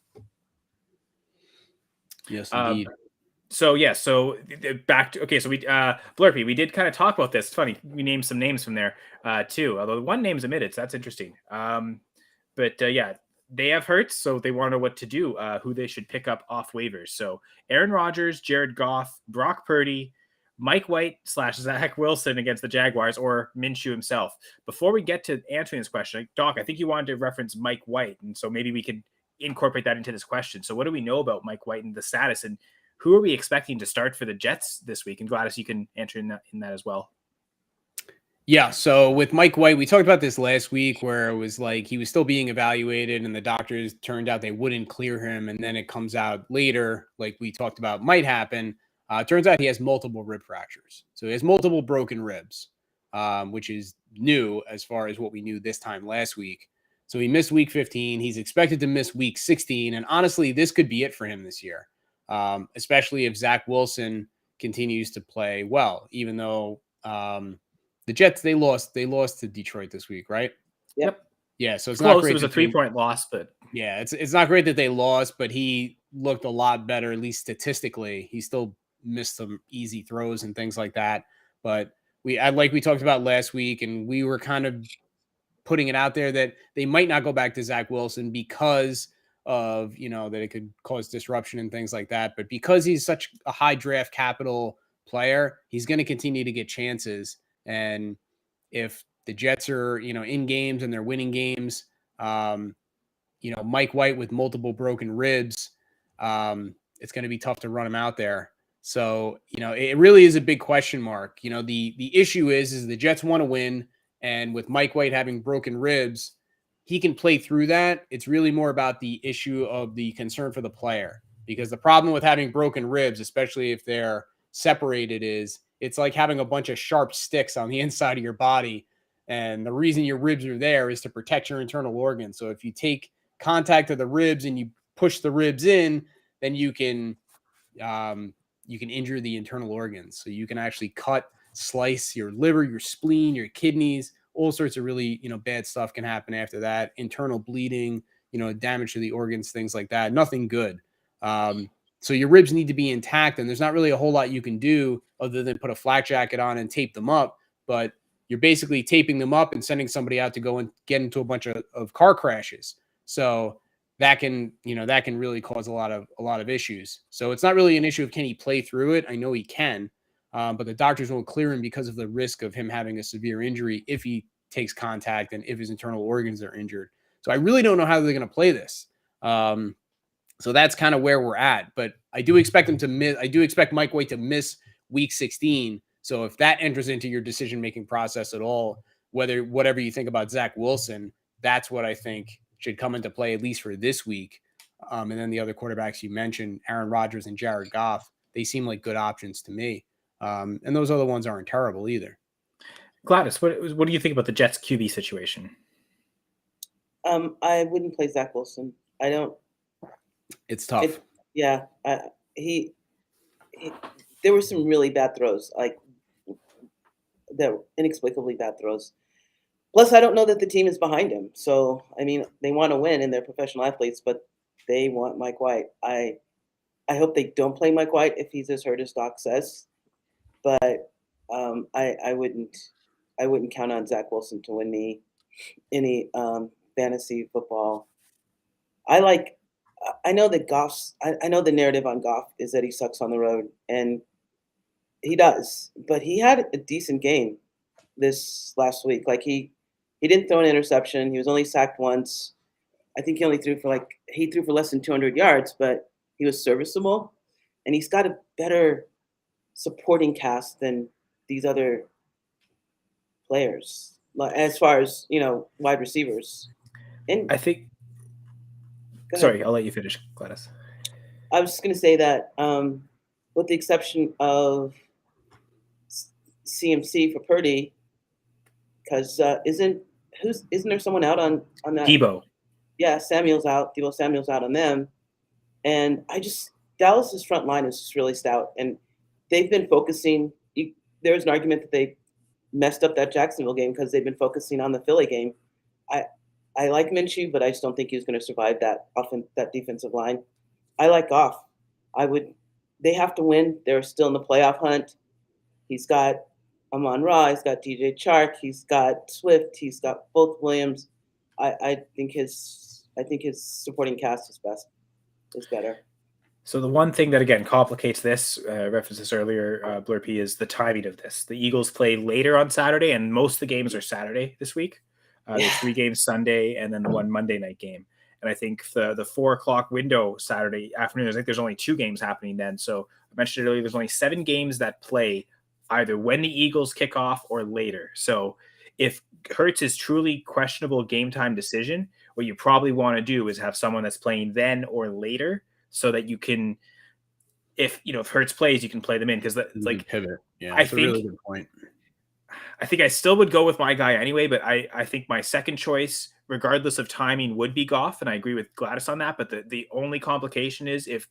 Yes, indeed. So back to, okay. So we, Blurpy, we did kind of talk about this. It's funny. We named some names from there too. Although one name's omitted. So that's interesting. But they have Hurts. So they want to know what to do, who they should pick up off waivers. So Aaron Rodgers, Jared Goff, Brock Purdy, Mike White / Zach Wilson against the Jaguars, or Minshew himself. Before we get to answering this question, Doc, I think you wanted to reference Mike White. And so maybe we could incorporate that into this question. So what do we know about Mike White and the status, and who are we expecting to start for the Jets this week? And Gladys, you can answer in that as well. Yeah. So with Mike White, we talked about this last week where it was like he was still being evaluated and the doctors turned out they wouldn't clear him. And then it comes out later, like we talked about might happen. Turns out he has multiple rib fractures. So he has multiple broken ribs, which is new as far as what we knew this time last week. So he missed week 15. He's expected to miss week 16. And honestly, this could be it for him this year, especially if Zach Wilson continues to play well, even though the Jets, they lost to Detroit this week, right? Yep. Yeah, so it's close. Not great. It was a 3-point loss, but yeah, it's not great that they lost, but he looked a lot better, at least statistically. He still missed some easy throws and things like that. But like we talked about last week, and we were kind of putting it out there that they might not go back to Zach Wilson because of, that it could cause disruption and things like that. But because he's such a high draft capital player, he's going to continue to get chances. And if the Jets are, in games and they're winning games, Mike White with multiple broken ribs, it's going to be tough to run him out there. So, it really is a big question mark. The issue is the Jets want to win. And with Mike White having broken ribs, he can play through that. It's really more about the issue of the concern for the player, because the problem with having broken ribs, especially if they're separated, is it's like having a bunch of sharp sticks on the inside of your body. And the reason your ribs are there is to protect your internal organs. So if you take contact of the ribs and you push the ribs in, then you can injure the internal organs. So you can actually slice your liver, your spleen, your kidneys. All sorts of really, bad stuff can happen after that. Internal bleeding, damage to the organs, things like that. Nothing good. So your ribs need to be intact, and there's not really a whole lot you can do other than put a flak jacket on and tape them up. But you're basically taping them up and sending somebody out to go and get into a bunch of car crashes. So that can really cause a lot of issues. So it's not really an issue of can he play through it. I know he can, but the doctors won't clear him because of the risk of him having a severe injury if he takes contact and if his internal organs are injured. So I really don't know how they're going to play this. So that's kind of where we're at. But I do expect him to miss. I do expect Mike White to miss Week 16. So if that enters into your decision-making process at all, whatever you think about Zach Wilson, that's what I think should come into play, at least for this week. And then the other quarterbacks you mentioned, Aaron Rodgers and Jared Goff, they seem like good options to me. And those other ones aren't terrible either. Gladys, what do you think about the Jets QB situation? I wouldn't play Zach Wilson. I don't. It's tough. There were some really bad throws, like that inexplicably bad throws. Plus, I don't know that the team is behind him. So, I mean, they want to win and they're professional athletes, but they want Mike White. I hope they don't play Mike White if he's as hurt as Doc says. But I wouldn't count on Zach Wilson to win me any fantasy football. I know that I know the narrative on Goff is that he sucks on the road, and he does. But he had a decent game this last week. Like he didn't throw an interception. He was only sacked once. I think he only threw for less than 200 yards, but he was serviceable, and he's got a better supporting cast than these other players, as far as wide receivers. And I think. Sorry, I'll let you finish, Gladys. I was just going to say that, with the exception of CMC for Purdy, because isn't there someone out on that? Debo. Yeah, Samuel's out. Debo Samuel's out on them, and Dallas's front line is just really stout, and they've been focusing. There's an argument that they messed up that Jacksonville game because they've been focusing on the Philly game. I like Minshew, but I just don't think he's going to survive that defensive line. I like Goff. They have to win. They're still in the playoff hunt. He's got Amon-Ra. He's got DJ Chark. He's got Swift. He's got both Williams. I think his supporting cast is better. So the one thing that, again, complicates this, referenced this earlier, Blurpy, is the timing of this. The Eagles play later on Saturday, and most of the games are Saturday this week. There's 3 games Sunday and then the one Monday night game. And I think the 4 o'clock window Saturday afternoon, I think there's only 2 games happening then. So I mentioned it earlier, there's only 7 games that play either when the Eagles kick off or later. So if Hurts is truly questionable game time decision, what you probably want to do is have someone that's playing then or later so that you can, if Hurts plays, you can play them in, because it's like pivot. Yeah, that's a really good point. I think I still would go with my guy anyway, but I think my second choice, regardless of timing, would be Goff, and I agree with Gladys on that. But the only complication is if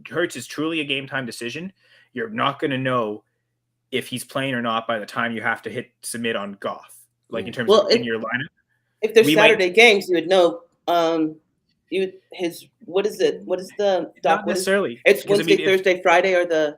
Hurts is truly a game time decision, you're not going to know if he's playing or not by the time you have to hit submit on Goff, like in terms of in your lineup. If there's Saturday games, you would know. What is it? What is the doc? Not necessarily. It's Wednesday, Thursday, Friday are the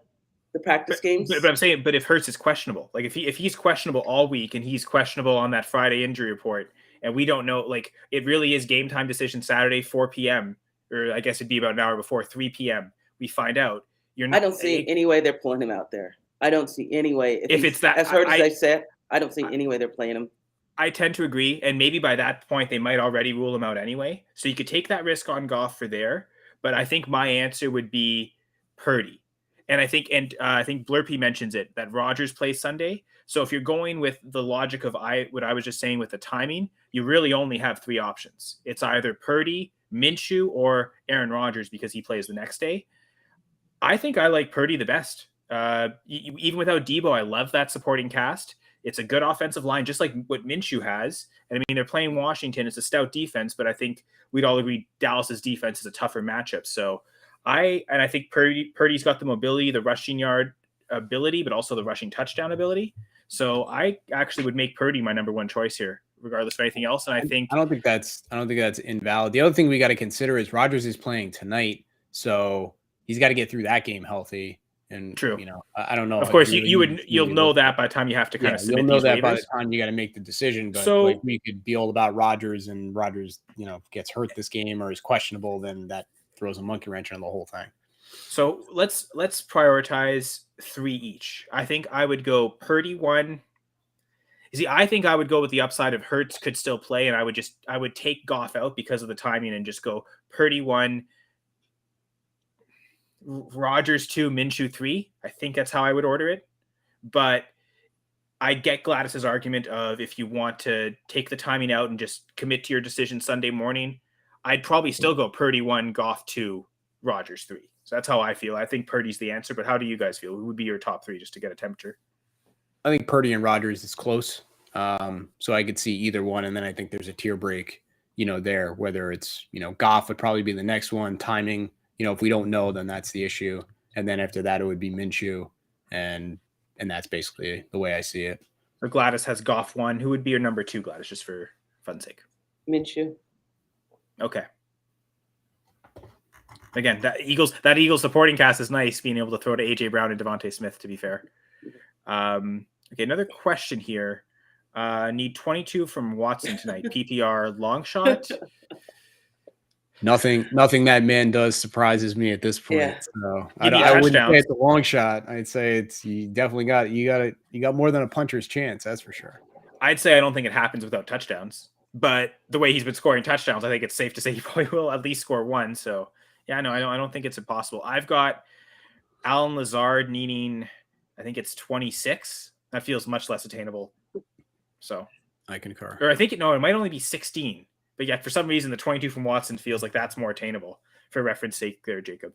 practice games. But I'm saying, but if Hurts is questionable, like if he's questionable all week and he's questionable on that Friday injury report, and we don't know, like it really is game time decision Saturday 4 p.m. or I guess it'd be about an hour before 3 p.m. We find out. I don't see any way they're pulling him out there. I don't see any way. If it's that, as hard as I said, I don't see any way they're playing him. I tend to agree, and maybe by that point they might already rule him out anyway. So you could take that risk on Goff for there, but I think my answer would be Purdy, and I think Blurpy mentions it that Rodgers plays Sunday. So if you're going with the logic of what I was just saying with the timing, you really only have three options. It's either Purdy, Minshew, or Aaron Rodgers because he plays the next day. I think I like Purdy the best. Even without Debo, I love that supporting cast. It's a good offensive line, just like what Minshew has. And I mean, they're playing Washington. It's a stout defense, but I think we'd all agree Dallas's defense is a tougher matchup. So I think Purdy's got the mobility, the rushing yard ability, but also the rushing touchdown ability. So I actually would make Purdy my number one choice here, regardless of anything else. And I don't think that's invalid. The other thing we got to consider is Rodgers is playing tonight, so he's got to get through that game healthy. And true, I don't know. Of course, you'll know that by the time you have to kind of submit. You'll know that by the time you got to make the decision. But like we could be all about Rodgers, and Rodgers, gets hurt this game or is questionable, then that throws a monkey wrench on the whole thing. So let's prioritize three each. I think I would go Purdy 1. I think I would go with the upside of Hurts could still play, and I would take Goff out because of the timing and just go Purdy 1. Rodgers 2, Minshew 3. I think that's how I would order it. But I get Gladys's argument of if you want to take the timing out and just commit to your decision Sunday morning, I'd probably still go Purdy 1, Goff 2, Rodgers 3. So that's how I feel. I think Purdy's the answer, but how do you guys feel? Who would be your top three just to get a temperature? I think Purdy and Rodgers is close. So I could see either one. And then I think there's a tier break, there, whether it's, Goff would probably be the next one. Timing, if we don't know, then that's the issue. And then after that, it would be Minshew. And that's basically the way I see it. So Gladys has Goff 1. Who would be your number 2, Gladys, just for fun's sake? Minshew. Okay. Again, that Eagles supporting cast is nice, being able to throw to AJ Brown and Devontae Smith, to be fair. Okay, another question here. Need 22 from Watson tonight. PPR long shot. Nothing that man does surprises me at this point. Yeah. So I wouldn't say it's a long shot. I'd say you definitely got more than a puncher's chance. That's for sure. I'd say I don't think it happens without touchdowns, but the way he's been scoring touchdowns, I think it's safe to say he probably will at least score one. So yeah, no, I don't think it's impossible. I've got Alan Lazard needing, I think it's 26. That feels much less attainable. So I concur. Or I think it might only be 16. But yeah, for some reason, the 22 from Watson feels like that's more attainable for reference sake there, Jacob.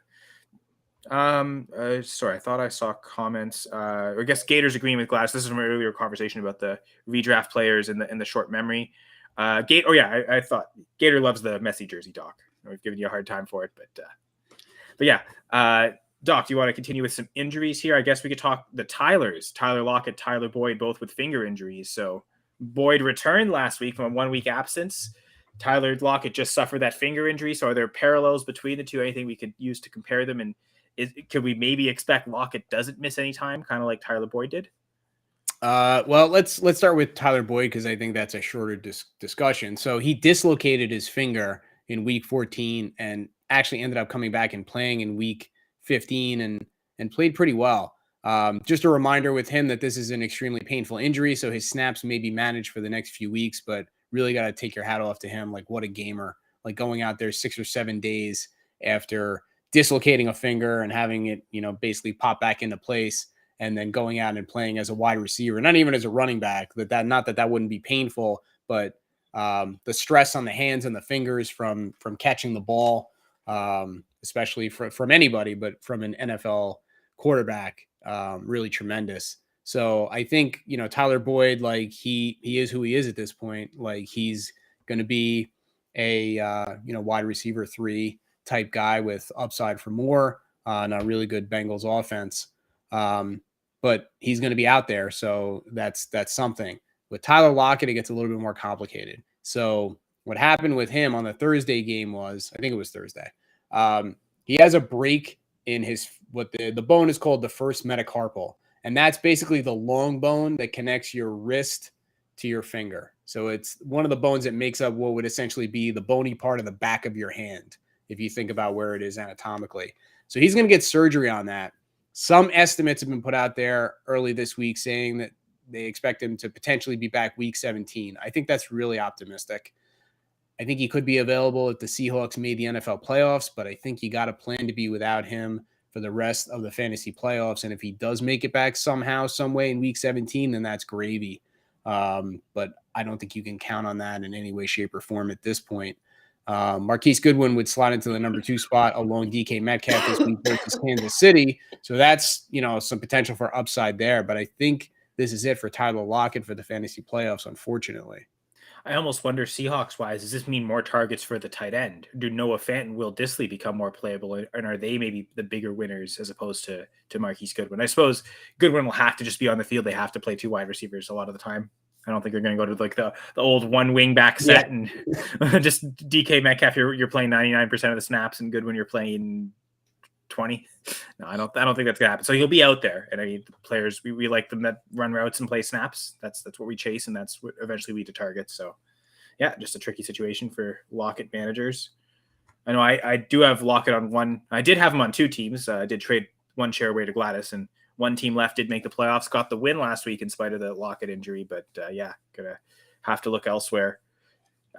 Sorry, I thought I saw comments. I guess Gator's agreeing with Glass. This is from an earlier conversation about the redraft players and the short memory. I thought Gator loves the messy jersey, Doc. We've given you a hard time for it, but yeah. Doc, do you want to continue with some injuries here? I guess we could talk the Tylers, Tyler Lockett, Tyler Boyd, both with finger injuries. So Boyd returned last week from a 1 week absence. Tyler Lockett just suffered that finger injury. So are there parallels between the two? Anything we could use to compare them? And could we maybe expect Lockett doesn't miss any time, kind of like Tyler Boyd did? Well, let's start with Tyler Boyd because I think that's a shorter discussion. So he dislocated his finger in week 14 and actually ended up coming back and playing in week 15 and played pretty well. Just a reminder with him that this is an extremely painful injury. So his snaps may be managed for the next few weeks, but really got to take your hat off to him. Like, what a gamer, like going out there 6 or 7 days after dislocating a finger and having it, basically pop back into place and then going out and playing as a wide receiver, not even as a running back, not that wouldn't be painful, but the stress on the hands and the fingers from catching the ball, especially from anybody, but from an NFL quarterback, really tremendous. So I think, Tyler Boyd, like he is who he is at this point. Like he's going to be a, wide receiver 3 type guy with upside for more on a really good Bengals offense. But he's going to be out there. So that's something. With Tyler Lockett, it gets a little bit more complicated So what happened with him on the Thursday game was, I think it was Thursday, he has a break in his, what the bone is called the first metacarpal. And that's basically the long bone that connects your wrist to your finger. So it's one of the bones that makes up what would essentially be the bony part of the back of your hand, if you think about where it is anatomically. So he's going to get surgery on that. Some estimates have been put out there early this week saying that they expect him to potentially be back week 17. I think that's really optimistic. I think he could be available if the Seahawks made the NFL playoffs, but I think you got to plan to be without him for the rest of the fantasy playoffs. And if he does make it back somehow, some way in week 17, then that's gravy. But I don't think you can count on that in any way, shape, or form at this point. Marquise Goodwin would slide into the number 2 spot along DK Metcalf this week versus Kansas City. So that's, some potential for upside there. But I think this is it for Tyler Lockett for the fantasy playoffs, unfortunately. I almost wonder, Seahawks-wise, does this mean more targets for the tight end? Do Noah Fant and Will Dissly become more playable, and are they maybe the bigger winners as opposed to Marquise Goodwin? I suppose Goodwin will have to just be on the field. They have to play 2 wide receivers a lot of the time. I don't think they're going to go to like the old 1 wing back set and just DK Metcalf. You're playing 99% of the snaps, and Goodwin you're playing 20. No, I don't think that's gonna happen. So he'll be out there, and I mean, the players we like them that run routes and play snaps. That's what we chase, and that's what eventually lead to targets. So yeah, just a tricky situation for Lockett managers. I know I do have Lockett on one. I did have him on 2 teams. I did trade 1 share away to Gladys, and 1 team left did make the playoffs, got the win last week in spite of the Lockett injury. But gonna have to look elsewhere.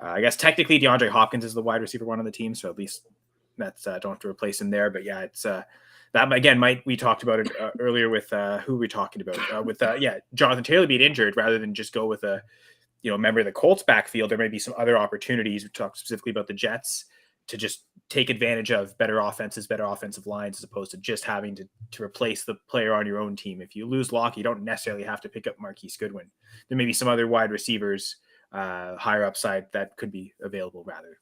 I guess technically DeAndre Hopkins is the wide receiver 1 on the team, so at least that's don't have to replace him there. But yeah, it's that again we talked about it earlier with who we're talking about with Jonathan Taylor being injured, rather than just go with a member of the Colts backfield. There may be some other opportunities. We talked specifically about the Jets to just take advantage of better offenses, better offensive lines, as opposed to just having to replace the player on your own team. If you lose Locke, you don't necessarily have to pick up Marquise Goodwin. There may be some other wide receivers higher upside that could be available rather.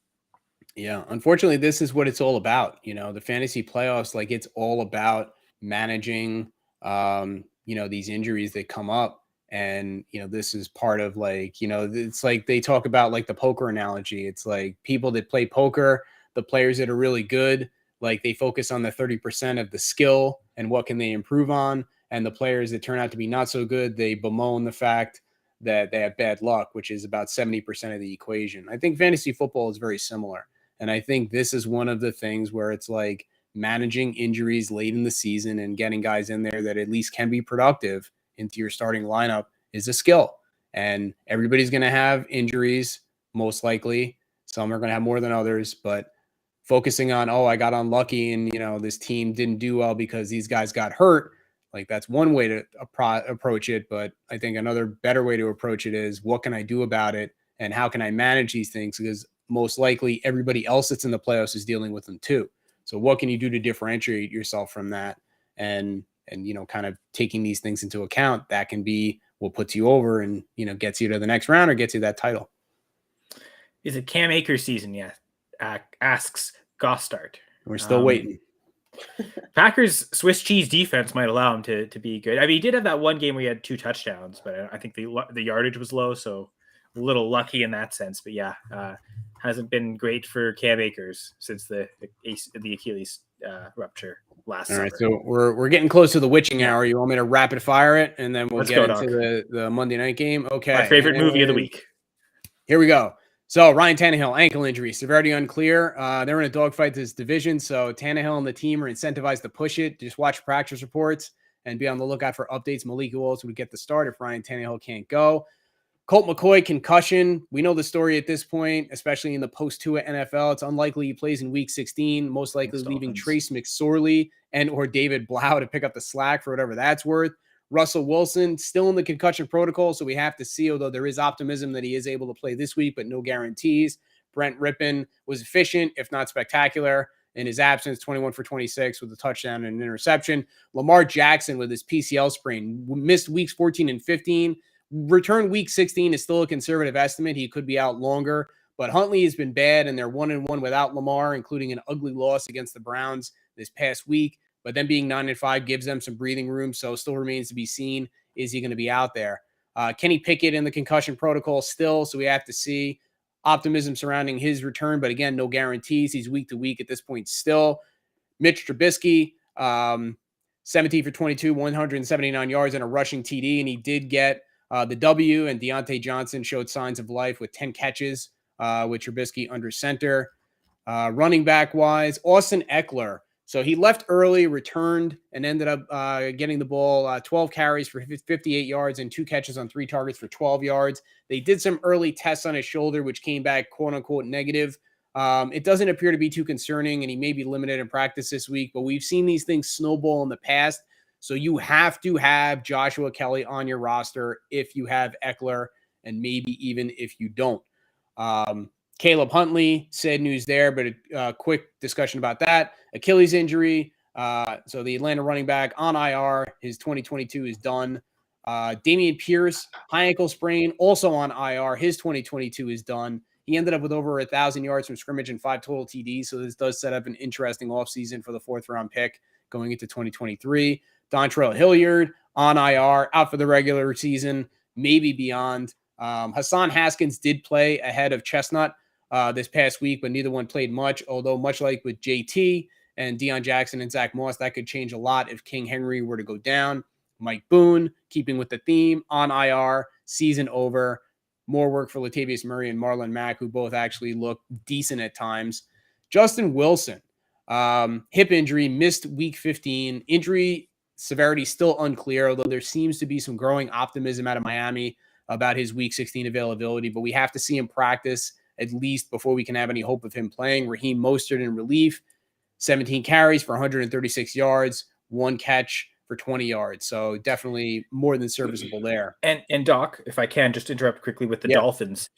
Yeah, unfortunately, this is what it's all about. The fantasy playoffs, like it's all about managing, these injuries that come up. And, this is part of it's like they talk about like the poker analogy. It's like people that play poker, the players that are really good, like they focus on the 30% of the skill and what can they improve on. And the players that turn out to be not so good, they bemoan the fact that they have bad luck, which is about 70% of the equation. I think fantasy football is very similar. And I think this is one of the things where it's like managing injuries late in the season and getting guys in there that at least can be productive into your starting lineup is a skill. And everybody's going to have injuries, most likely. Some are going to have more than others, but focusing on, I got unlucky and, this team didn't do well because these guys got hurt. Like that's one way to approach it. But I think another better way to approach it is what can I do about it? And how can I manage these things? Because most likely everybody else that's in the playoffs is dealing with them too. So what can you do to differentiate yourself from that? And kind of taking these things into account, that can be what puts you over and, gets you to the next round or gets you that title. Is it Cam Akers season yet? Asks Gossard. We're still waiting. Packers Swiss cheese defense might allow him to be good. I mean, he did have that one game where he had 2 touchdowns, but I think the yardage was low, so a little lucky in that sense. But yeah, hasn't been great for Cam Akers since the Achilles rupture last summer. All right, so we're getting close to the witching hour. You want me to rapid fire it, and then we'll get into the Monday night game? Okay. My favorite movie of the week. Here we go. So Ryan Tannehill, ankle injury, severity unclear. They're in a dogfight this division, so Tannehill and the team are incentivized to push it. Just watch practice reports and be on the lookout for updates. Malik Willis would get the start if Ryan Tannehill can't go. Colt McCoy, concussion. We know the story at this point, especially in the post-Tua NFL. It's unlikely he plays in Week 16, most likely leaving Trace McSorley and or David Blau to pick up the slack for whatever that's worth. Russell Wilson, still in the concussion protocol, so we have to see, although there is optimism that he is able to play this week, but no guarantees. Brent Rippon was efficient, if not spectacular, in his absence, 21 for 26 with a touchdown and an interception. Lamar Jackson with his PCL sprain, missed weeks 14 and 15. Return week 16 is still a conservative estimate. He could be out longer, but Huntley has been bad, and they're 1-1 without Lamar, including an ugly loss against the Browns this past week. But then being 9-5 gives them some breathing room, so still remains to be seen. Is he going to be out there? Kenny Pickett in the concussion protocol still, so we have to see. optimism surrounding his return, but again, no guarantees. He's week to week at this point still. Mitch Trubisky, 17 for 22, 179 yards and a rushing TD, and he did get the W, and Deontay Johnson showed signs of life with 10 catches with Trubisky under center. Running back wise, Austin Eckler. So he left early, returned, and ended up getting the ball 12 carries for 58 yards and 2 catches on 3 targets for 12 yards. They did some early tests on his shoulder, which came back quote unquote negative. It doesn't appear to be too concerning, and he may be limited in practice this week, but we've seen these things snowball in the past. So you have to have Joshua Kelly on your roster if you have Eckler, and maybe even if you don't. Caleb Huntley, sad news there, but a quick discussion about that. Achilles injury. So the Atlanta running back on IR, his 2022 is done. Dameon Pierce, high ankle sprain, also on IR. His 2022 is done. He ended up with over 1,000 yards from scrimmage and 5 total TDs. So this does set up an interesting offseason for the 4th-round pick going into 2023. Dontrell Hilliard on IR, out for the regular season, maybe beyond. Hassan Haskins did play ahead of Chestnut this past week, but neither one played much, although much like with JT and Deion Jackson and Zach Moss, that could change a lot if King Henry were to go down. Mike Boone, keeping with the theme, on IR, season over. More work for Latavius Murray and Marlon Mack, who both actually look decent at times. Justin Wilson, hip injury, missed week 15. Injury severity still unclear, although there seems to be some growing optimism out of Miami about his week 16 availability, but we have to see him practice at least before we can have any hope of him playing. Raheem Mostert in relief, 17 carries for 136 yards, 1 catch for 20 yards. So definitely more than serviceable there. And Doc, if I can just interrupt quickly with the Dolphins,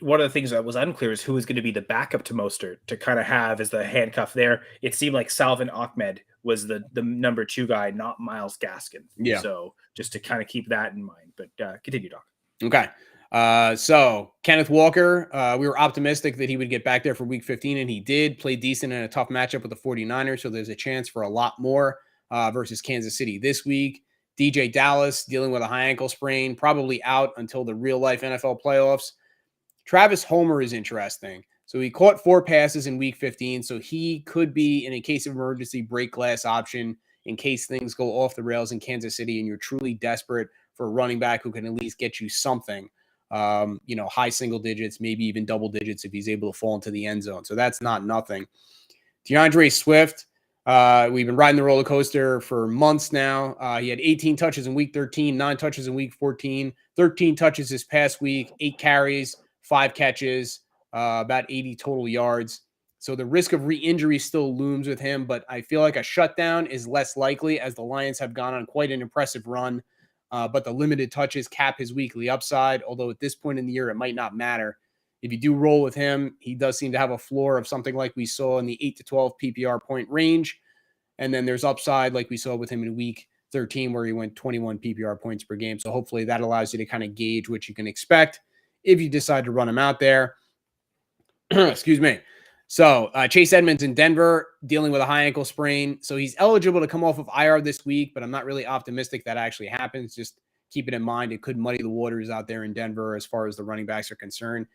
one of the things that was unclear is who was going to be the backup to Mostert to kind of have as the handcuff there. It seemed like Salvin Ahmed was the number 2 guy, not Myles Gaskin. Yeah. So just to kind of keep that in mind. But continue, Doc. Okay. So Kenneth Walker, we were optimistic that he would get back there for week 15, and he did. Play decent in a tough matchup with the 49ers, so there's a chance for a lot more versus Kansas City this week. DJ Dallas dealing with a high ankle sprain, probably out until the real-life NFL playoffs. Travis Homer is interesting. So he caught 4 passes in week 15, so he could be, in a case of emergency, break glass option in case things go off the rails in Kansas City and you're truly desperate for a running back who can at least get you something. High single digits, maybe even double digits if he's able to fall into the end zone. So that's not nothing. DeAndre Swift, we've been riding the roller coaster for months now. He had 18 touches in week 13, 9 touches in week 14, 13 touches this past week, 8 carries, 5 catches, about 80 total yards. So the risk of re-injury still looms with him, but I feel like a shutdown is less likely as the Lions have gone on quite an impressive run. But the limited touches cap his weekly upside, although at this point in the year, it might not matter. If you do roll with him, he does seem to have a floor of something like we saw in the 8 to 12 PPR point range. And then there's upside like we saw with him in week 13, where he went 21 PPR points per game. So hopefully that allows you to kind of gauge what you can expect if you decide to run him out there. Excuse me. So Chase Edmonds in Denver dealing with a high ankle sprain. So he's eligible to come off of IR this week, but I'm not really optimistic that actually happens. Just keep it in mind. It could muddy the waters out there in Denver as far as the running backs are concerned.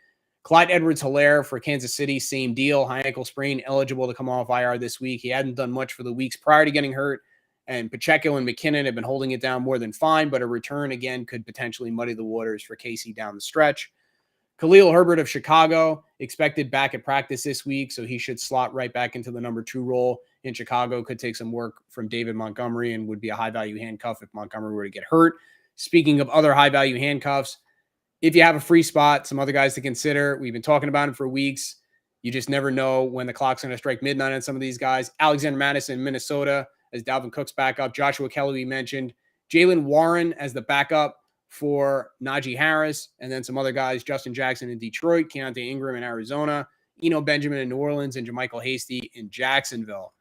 Clyde Edwards-Helaire for Kansas City, same deal. High ankle sprain, eligible to come off IR this week. He hadn't done much for the weeks prior to getting hurt. And Pacheco and McKinnon have been holding it down more than fine, but a return again could potentially muddy the waters for KC down the stretch. Khalil Herbert of Chicago expected back at practice this week, so he should slot right back into the number 2 role in Chicago. Could take some work from David Montgomery and would be a high-value handcuff if Montgomery were to get hurt. Speaking of other high-value handcuffs, if you have a free spot, some other guys to consider. We've been talking about him for weeks. You just never know when the clock's going to strike midnight on some of these guys. Alexander Madison, Minnesota, as Dalvin Cook's backup. Joshua Kelly, we mentioned. Jalen Warren as the backup for Najee Harris, and then some other guys, Justin Jackson in Detroit, Keontae Ingram in Arizona, Eno Benjamin in New Orleans, and Jermichael Hasty in Jacksonville.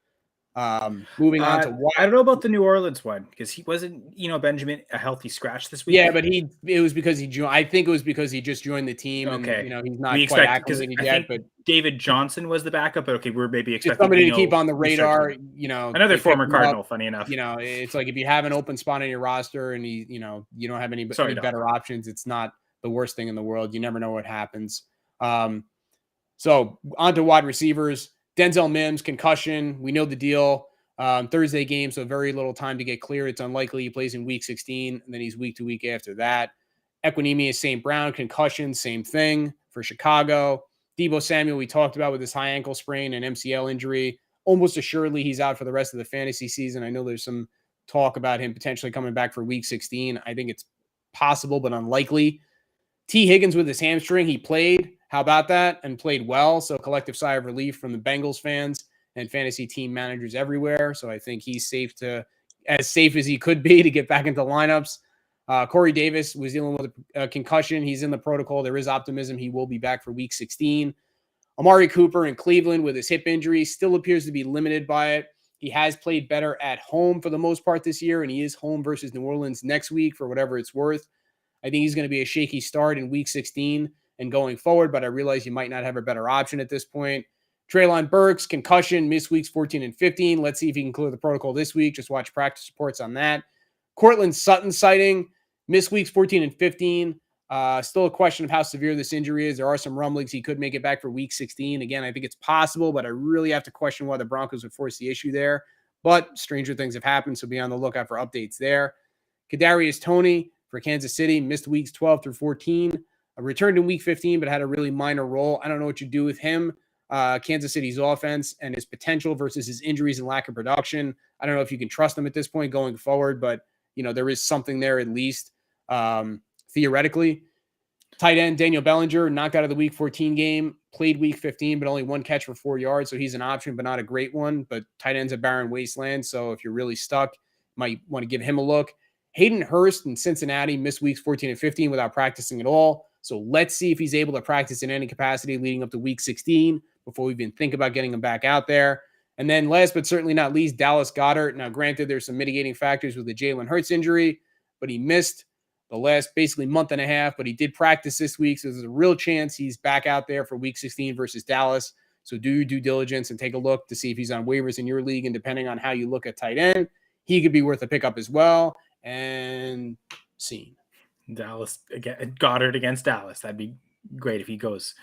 Moving on to I don't know about the New Orleans one because he wasn't, Benjamin a healthy scratch this week. Yeah, but it was because he joined. I think it was because he just joined the team. Okay, and he's not quite acclimated yet. But David Johnson was the backup. But okay, we're maybe expecting somebody to keep on the radar. Another former Cardinal. Funny enough, it's like if you have an open spot on your roster and you don't have any better options, it's not the worst thing in the world. You never know what happens. So on to wide receivers. Denzel Mims, concussion. We know the deal. Thursday game, so very little time to get cleared. It's unlikely he plays in week 16, and then he's week to week after that. Equinemius St. Brown, concussion, same thing for Chicago. Deebo Samuel, we talked about with his high ankle sprain and MCL injury. Almost assuredly, he's out for the rest of the fantasy season. I know there's some talk about him potentially coming back for week 16. I think it's possible, but unlikely. T. Higgins with his hamstring, he played. How about that? And played well. So collective sigh of relief from the Bengals fans and fantasy team managers everywhere. So I think he's as safe as he could be to get back into lineups. Corey Davis was dealing with a concussion. He's in the protocol. There is optimism he will be back for week 16. Amari Cooper in Cleveland with his hip injury still appears to be limited by it. He has played better at home for the most part this year, and he is home versus New Orleans next week for whatever it's worth. I think he's going to be a shaky start in week 16 and going forward, but I realize you might not have a better option at this point. Treylon Burks, concussion, missed weeks 14 and 15. Let's see if he can clear the protocol this week. Just watch practice reports on that. Cortland Sutton sighting, missed weeks 14 and 15. Still a question of how severe this injury is. There are some rumblings he could make it back for week 16. Again, I think it's possible, but I really have to question why the Broncos would force the issue there. But stranger things have happened, so be on the lookout for updates there. Kadarius Toney for Kansas City, missed weeks 12 through 14. Returned in week 15, but had a really minor role. I don't know what you do with him. Kansas City's offense and his potential versus his injuries and lack of production. I don't know if you can trust him at this point going forward, but there is something there at least theoretically. Tight end Daniel Bellinger knocked out of the week 14 game, played week 15, but only one catch for 4 yards. So he's an option, but not a great one. But tight end's a barren wasteland. So if you're really stuck, might want to give him a look. Hayden Hurst in Cincinnati missed weeks 14 and 15 without practicing at all. So let's see if he's able to practice in any capacity leading up to week 16 before we even think about getting him back out there. And then last but certainly not least, Dallas Goedert. Now, granted, there's some mitigating factors with the Jalen Hurts injury, but he missed the last basically month and a half, but he did practice this week. So there's a real chance he's back out there for week 16 versus Dallas. So do your due diligence and take a look to see if he's on waivers in your league. And depending on how you look at tight end, he could be worth a pickup as well. And scene. Dallas again, Goddard against Dallas. That'd be great if he goes.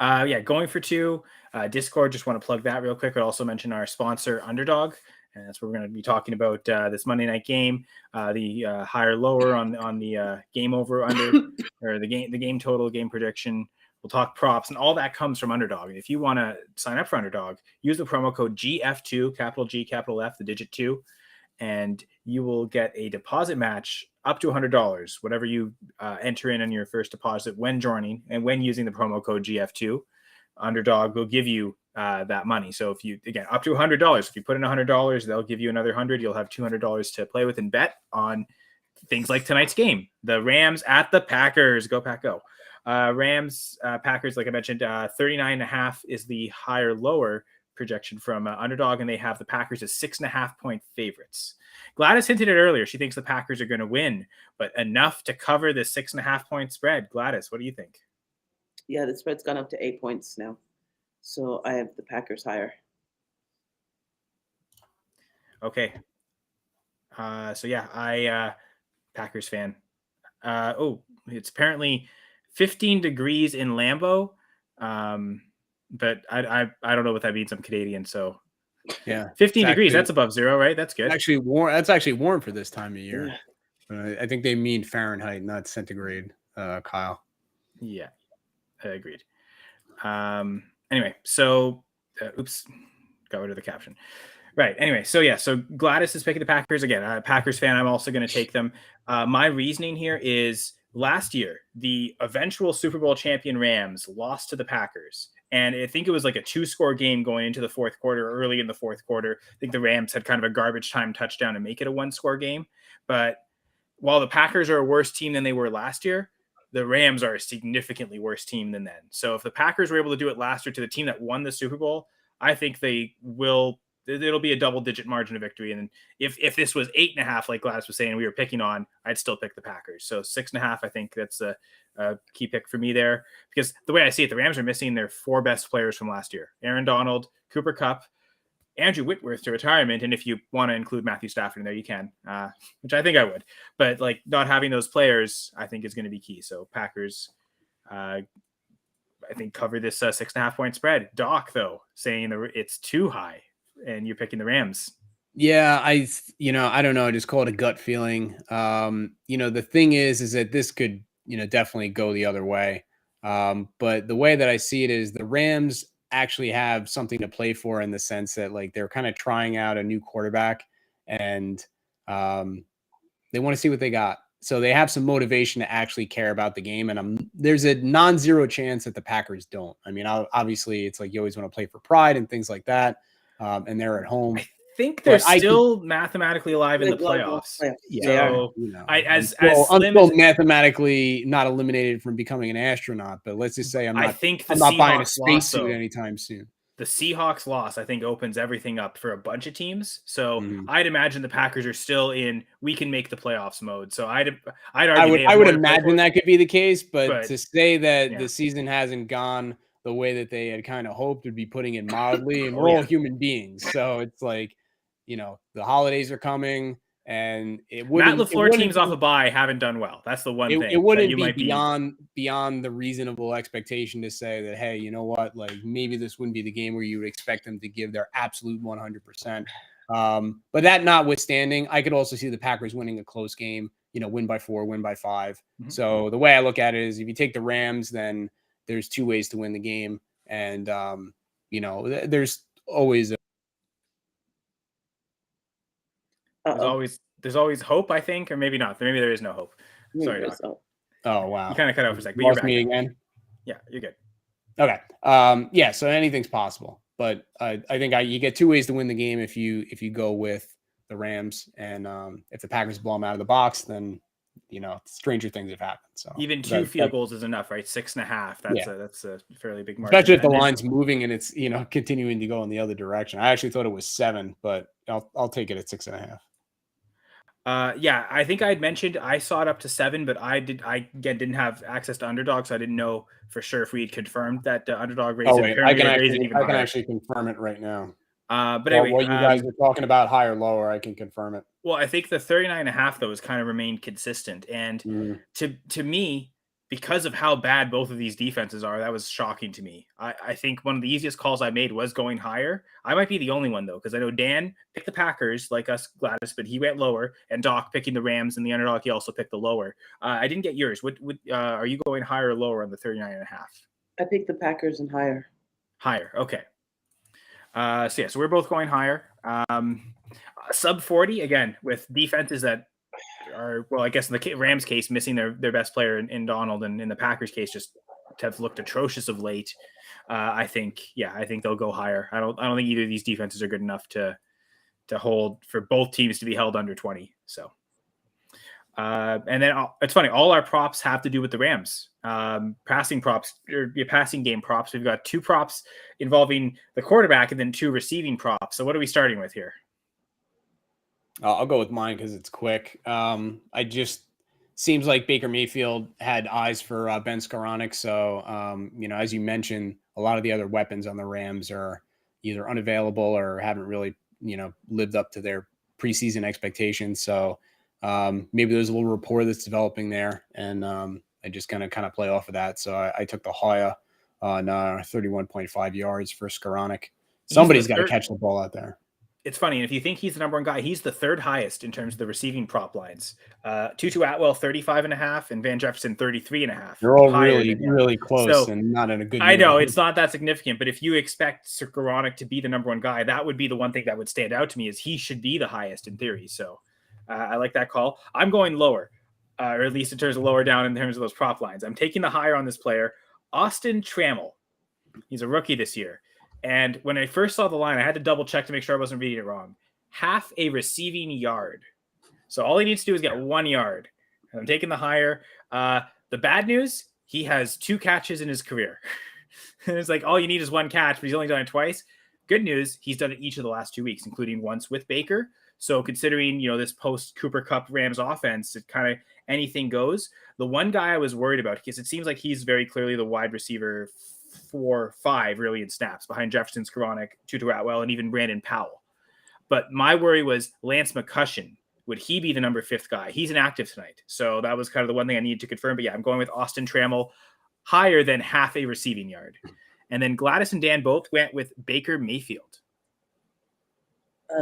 Going for 2. Discord, just want to plug that real quick. I'd also mention our sponsor, Underdog. And that's what we're going to be talking about this Monday night game. The higher lower on the game over under or the game total, game prediction. We'll talk props, and all that comes from Underdog. If you want to sign up for Underdog, use the promo code GF2, capital G, capital F, the digit 2, and you will get a deposit match up to $100, whatever you enter in on your first deposit when joining and when using the promo code GF2. Underdog will give you that money. So if you, again, up to $100, if you put in $100, they'll give you another 100. You'll have $200 to play with and bet on things like tonight's game. The Rams at the Packers. Go Pack, go. Rams, Packers, like I mentioned, 39.5 is the higher lower projection from Underdog, and they have the Packers as 6.5-point favorites. Gladys hinted it earlier. She thinks the Packers are going to win, but enough to cover the 6.5-point spread. Gladys, what do you think? Yeah, the spread's gone up to 8 points now. So I have the Packers higher. Okay. I Packers fan. It's apparently 15 degrees in Lambeau. But I don't know what that means. I'm Canadian, so yeah, 15 degrees. That's above zero, right? That's good. Actually, warm. That's actually warm for this time of year. Yeah. I think they mean Fahrenheit, not centigrade. Kyle. Yeah, I agreed. Anyway, so got rid of the caption. Right. Anyway, so Gladys is picking the Packers again. Packers fan. I'm also going to take them. My reasoning here is last year the eventual Super Bowl champion Rams lost to the Packers. And I think it was like a 2-score game going into the fourth quarter, early in the fourth quarter. I think the Rams had kind of a garbage time touchdown to make it a 1-score game. But while the Packers are a worse team than they were last year, the Rams are a significantly worse team than then. So if the Packers were able to do it last year to the team that won the Super Bowl, I think they will. It'll be a double-digit margin of victory. And if this was 8.5, like Gladys was saying, we were picking on, I'd still pick the Packers. So 6.5, I think that's a key pick for me there. Because the way I see it, the Rams are missing their 4 best players from last year. Aaron Donald, Cooper Kupp, Andrew Whitworth to retirement. And if you want to include Matthew Stafford in there, you can, which I think I would. But like not having those players, I think is going to be key. So Packers, I think, cover this 6.5 point spread. Doc, though, saying it's too high, and you're picking the Rams. Yeah, I don't know. I just call it a gut feeling. The thing is that this could, definitely go the other way. But the way that I see it is the Rams actually have something to play for in the sense that like they're kind of trying out a new quarterback and they want to see what they got. So they have some motivation to actually care about the game. And there's a non-zero chance that the Packers don't. I mean, obviously it's like you always want to play for pride and things like that. And they're at home. I think they're still mathematically alive in the playoffs. Yeah, so I'm still mathematically not eliminated from becoming an astronaut, but let's just say I'm not buying a spacesuit anytime soon. The Seahawks loss, I think, opens everything up for a bunch of teams. So I'd imagine the Packers are still in we can make the playoffs mode. So I'd argue I would imagine that could be the case, but to say that the season hasn't gone the way that they had kind of hoped would be putting it mildly, and we're all human beings. So it's like, the holidays are coming, and Matt LaFleur teams off a bye haven't done well. That's the one thing. It wouldn't be beyond the reasonable expectation to say that, hey, you know what, like maybe this wouldn't be the game where you would expect them to give their absolute 100%. But that notwithstanding, I could also see the Packers winning a close game, win by 4, win by 5. Mm-hmm. So the way I look at it is if you take the Rams, then there's 2 ways to win the game. And, there's always there's always hope, I think, or maybe not. Maybe there is no hope. Sorry, Doc. Oh, wow. You kind of cut out for a second. But you're back me again? Yeah, you're good. Okay. So anything's possible. But I think you get 2 ways to win the game if you go with the Rams. And if the Packers blow them out of the box, then, stranger things have happened. So even 2 field goals is enough, right? 6.5. That's a fairly big margin. Especially if the line's moving and it's, continuing to go in the other direction. I actually thought it was 7, but I'll take it at 6.5. I think I had mentioned I saw it up to 7, but I didn't have access to Underdog, so I didn't know for sure if we had confirmed that Underdog raised it. I can actually confirm it right now. But anyway, what you guys are talking about, high or lower, I can confirm it. Well, I think the 39.5 though has kind of remained consistent, and to me, because of how bad both of these defenses are, that was shocking to me. I think one of the easiest calls I made was going higher. I might be the only one though, because I know Dan picked the Packers like us, Gladys, but he went lower, and Doc picking the Rams and the Underdog, he also picked the lower. I didn't get yours. What are you going higher or lower on the 39.5? I picked the Packers and higher. Higher, okay. So we're both going higher. Sub 40 again with defenses that are, well, I guess in the Rams case, missing their best player in Donald, and in the Packers case, just have looked atrocious of late. I think they'll go higher. I don't think either of these defenses are good enough to hold for both teams to be held under 20. So, and then it's funny, all our props have to do with the Rams. Passing props or passing game props. We've got 2 props involving the quarterback and then 2 receiving props. So what are we starting with here? I'll go with mine because it's quick. I just seems like Baker Mayfield had eyes for Ben Skoranek. So, as you mentioned, a lot of the other weapons on the Rams are either unavailable or haven't really, lived up to their preseason expectations. So maybe there's a little rapport that's developing there. And I just kind of play off of that. So I took the Hoya on 31.5 yards for Skoranek. Somebody's got to catch the ball out there. It's funny, and if you think he's the number 1 guy, he's the 3rd highest in terms of the receiving prop lines. Tutu Atwell 35.5 and Van Jefferson 33.5. They're all really close, and not in a good. I know it's not that significant, but if you expect Skoranek to be the number 1 guy, that would be the one thing that would stand out to me, is he should be the highest in theory. So I like that call. I'm going lower, or at least in terms of lower down in terms of those prop lines. I'm taking the higher on this player, Austin Trammell. He's a rookie this year. And when I first saw the line, I had to double check to make sure I wasn't reading it wrong. Half a receiving yard. So all he needs to do is get 1 yard. And I'm taking the higher. The bad news, he has 2 catches in his career. And it's like, all you need is 1 catch, but he's only done it twice. Good news, he's done it each of the last 2 weeks, including once with Baker. So considering, this post-Cooper Kupp Rams offense, it kind of anything goes. The one guy I was worried about, because it seems like he's very clearly the wide receiver 4-5 really in snaps behind Jefferson, Skoranek, Tutu Atwell, and even Brandon Powell. But my worry was Lance McCutcheon. Would he be the number 5th guy? He's inactive tonight. So that was kind of the one thing I needed to confirm. But yeah, I'm going with Austin Trammell. higher than half a receiving yard. And then Gladys and Dan both went with Baker Mayfield.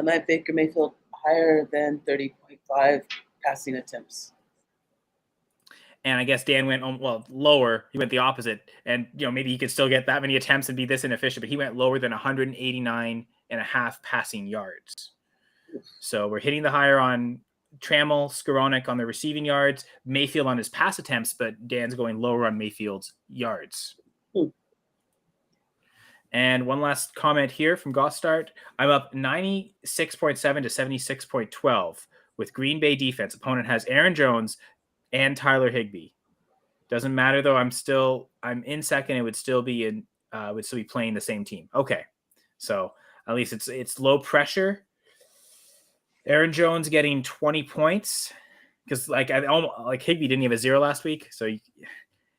My Baker Mayfield higher than 30.5 passing attempts. And I guess Dan went lower. He went the opposite. And maybe he could still get that many attempts and be this inefficient, but he went lower than 189.5 passing yards. So we're hitting the higher on Trammell, Skowronek on the receiving yards, Mayfield on his pass attempts, but Dan's going lower on Mayfield's yards. And one last comment here from Gothstart. I'm up 96.7 to 76.12 with Green Bay defense. Opponent has Aaron Jones and Tyler Higbee. Doesn't matter though. I'm in second. It would still be playing the same team. Okay. So at least it's low pressure. Aaron Jones getting 20 points because Higbee didn't have a 0 last week. So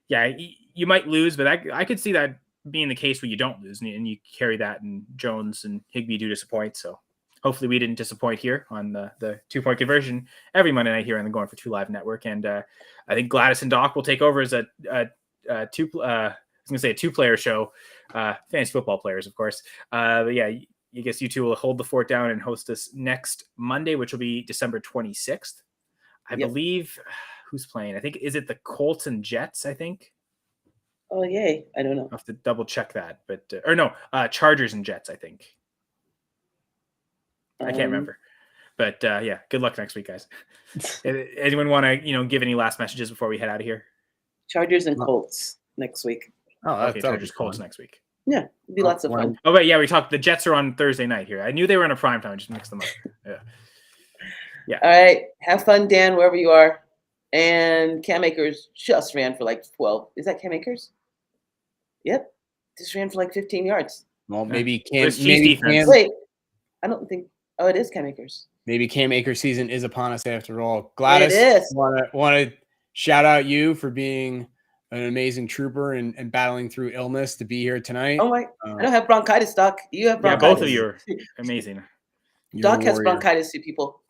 you might lose, but I could see that being the case where you don't lose and you carry that, and Jones and Higbee do disappoint. So hopefully we didn't disappoint here on the 2-point conversion every Monday night here on the Going for Two Live network. And I think Gladys and Doc will take over as a 2-player show, fantasy football players, of course. But yeah, I guess you two will hold the fort down and host us next Monday, which will be December 26th. I believe who's playing. I think, is it the Colts and Jets? I think. Oh, yay. I don't know. I'll have to double check that, but Chargers and Jets, I think. I can't remember, but good luck next week, guys. Anyone want to give any last messages before we head out of here? Chargers and Colts next week. Oh, okay. Chargers Colts next week. Yeah, it'll be lots of fun. Oh, wait, yeah, we talked. The Jets are on Thursday night here. I knew they were in a prime time. I just mixed them up. Yeah. All right. Have fun, Dan, wherever you are. And Cam Akers just ran for 12. Is that Cam Akers? Yep. Just ran for 15 yards. Well, maybe Cam. Wait, I don't think. Oh, it is Cam Akers. Maybe Cam Akers season is upon us after all. Gladys, it is. Want to shout out you for being an amazing trooper and battling through illness to be here tonight. Oh my! I don't have bronchitis, Doc. You have bronchitis. Yeah, both of you are amazing. Doc has bronchitis, you people.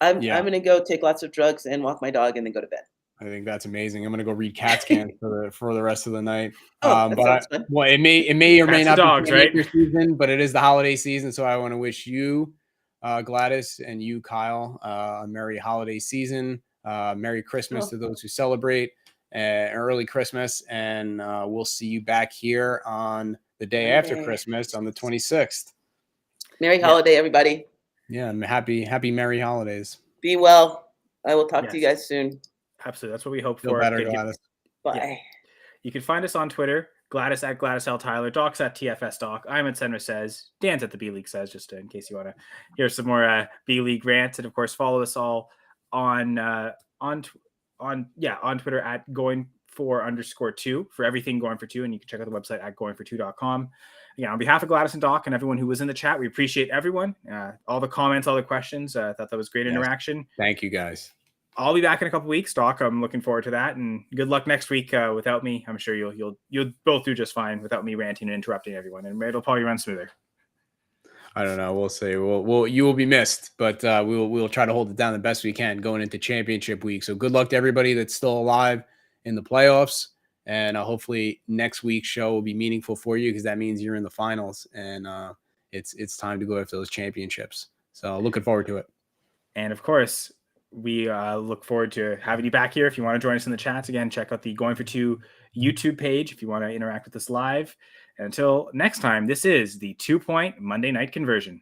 I'm gonna go take lots of drugs and walk my dog and then go to bed. I think that's amazing. I'm gonna go read CAT scans for the rest of the night. It may or may not dogs, be right? season, but it is the holiday season, so I want to wish you, Gladys, and you, Kyle, a merry holiday season. Merry Christmas to those who celebrate. Early Christmas, and we'll see you back here on the day after Christmas on the 26th. Merry holiday, everybody. Yeah, and happy merry holidays. Be well. I will talk to you guys soon. Absolutely. That's what we hope Feel for. better, Gladys. Bye. Yeah. You can find us on Twitter, Gladys at Gladys L. Tyler, Doc's at TFS Doc, I'm at Senra Says, Dan's at the B League Says, just in case you want to hear some more B League rants. And of course, follow us all on Twitter at going4_2 for everything Going for Two, and you can check out the website at goingfor2.com. On behalf of Gladys and Doc and everyone who was in the chat, we appreciate everyone, all the comments, all the questions. I thought that was great interaction. Thank you, guys. I'll be back in a couple weeks, Doc. I'm looking forward to that, and good luck next week without me. I'm sure you'll both do just fine without me ranting and interrupting everyone, and it'll probably run smoother. I don't know. We'll see. You will be missed, but we'll try to hold it down the best we can going into championship week. So good luck to everybody that's still alive in the playoffs, and hopefully next week's show will be meaningful for you because that means you're in the finals, and it's time to go after those championships. So looking forward to it. And of course, we look forward to having you back here. If you want to join us in the chats again, check out the Going for Two YouTube page if you want to interact with us live. And until next time, this is the 2-Point Monday Night Conversion.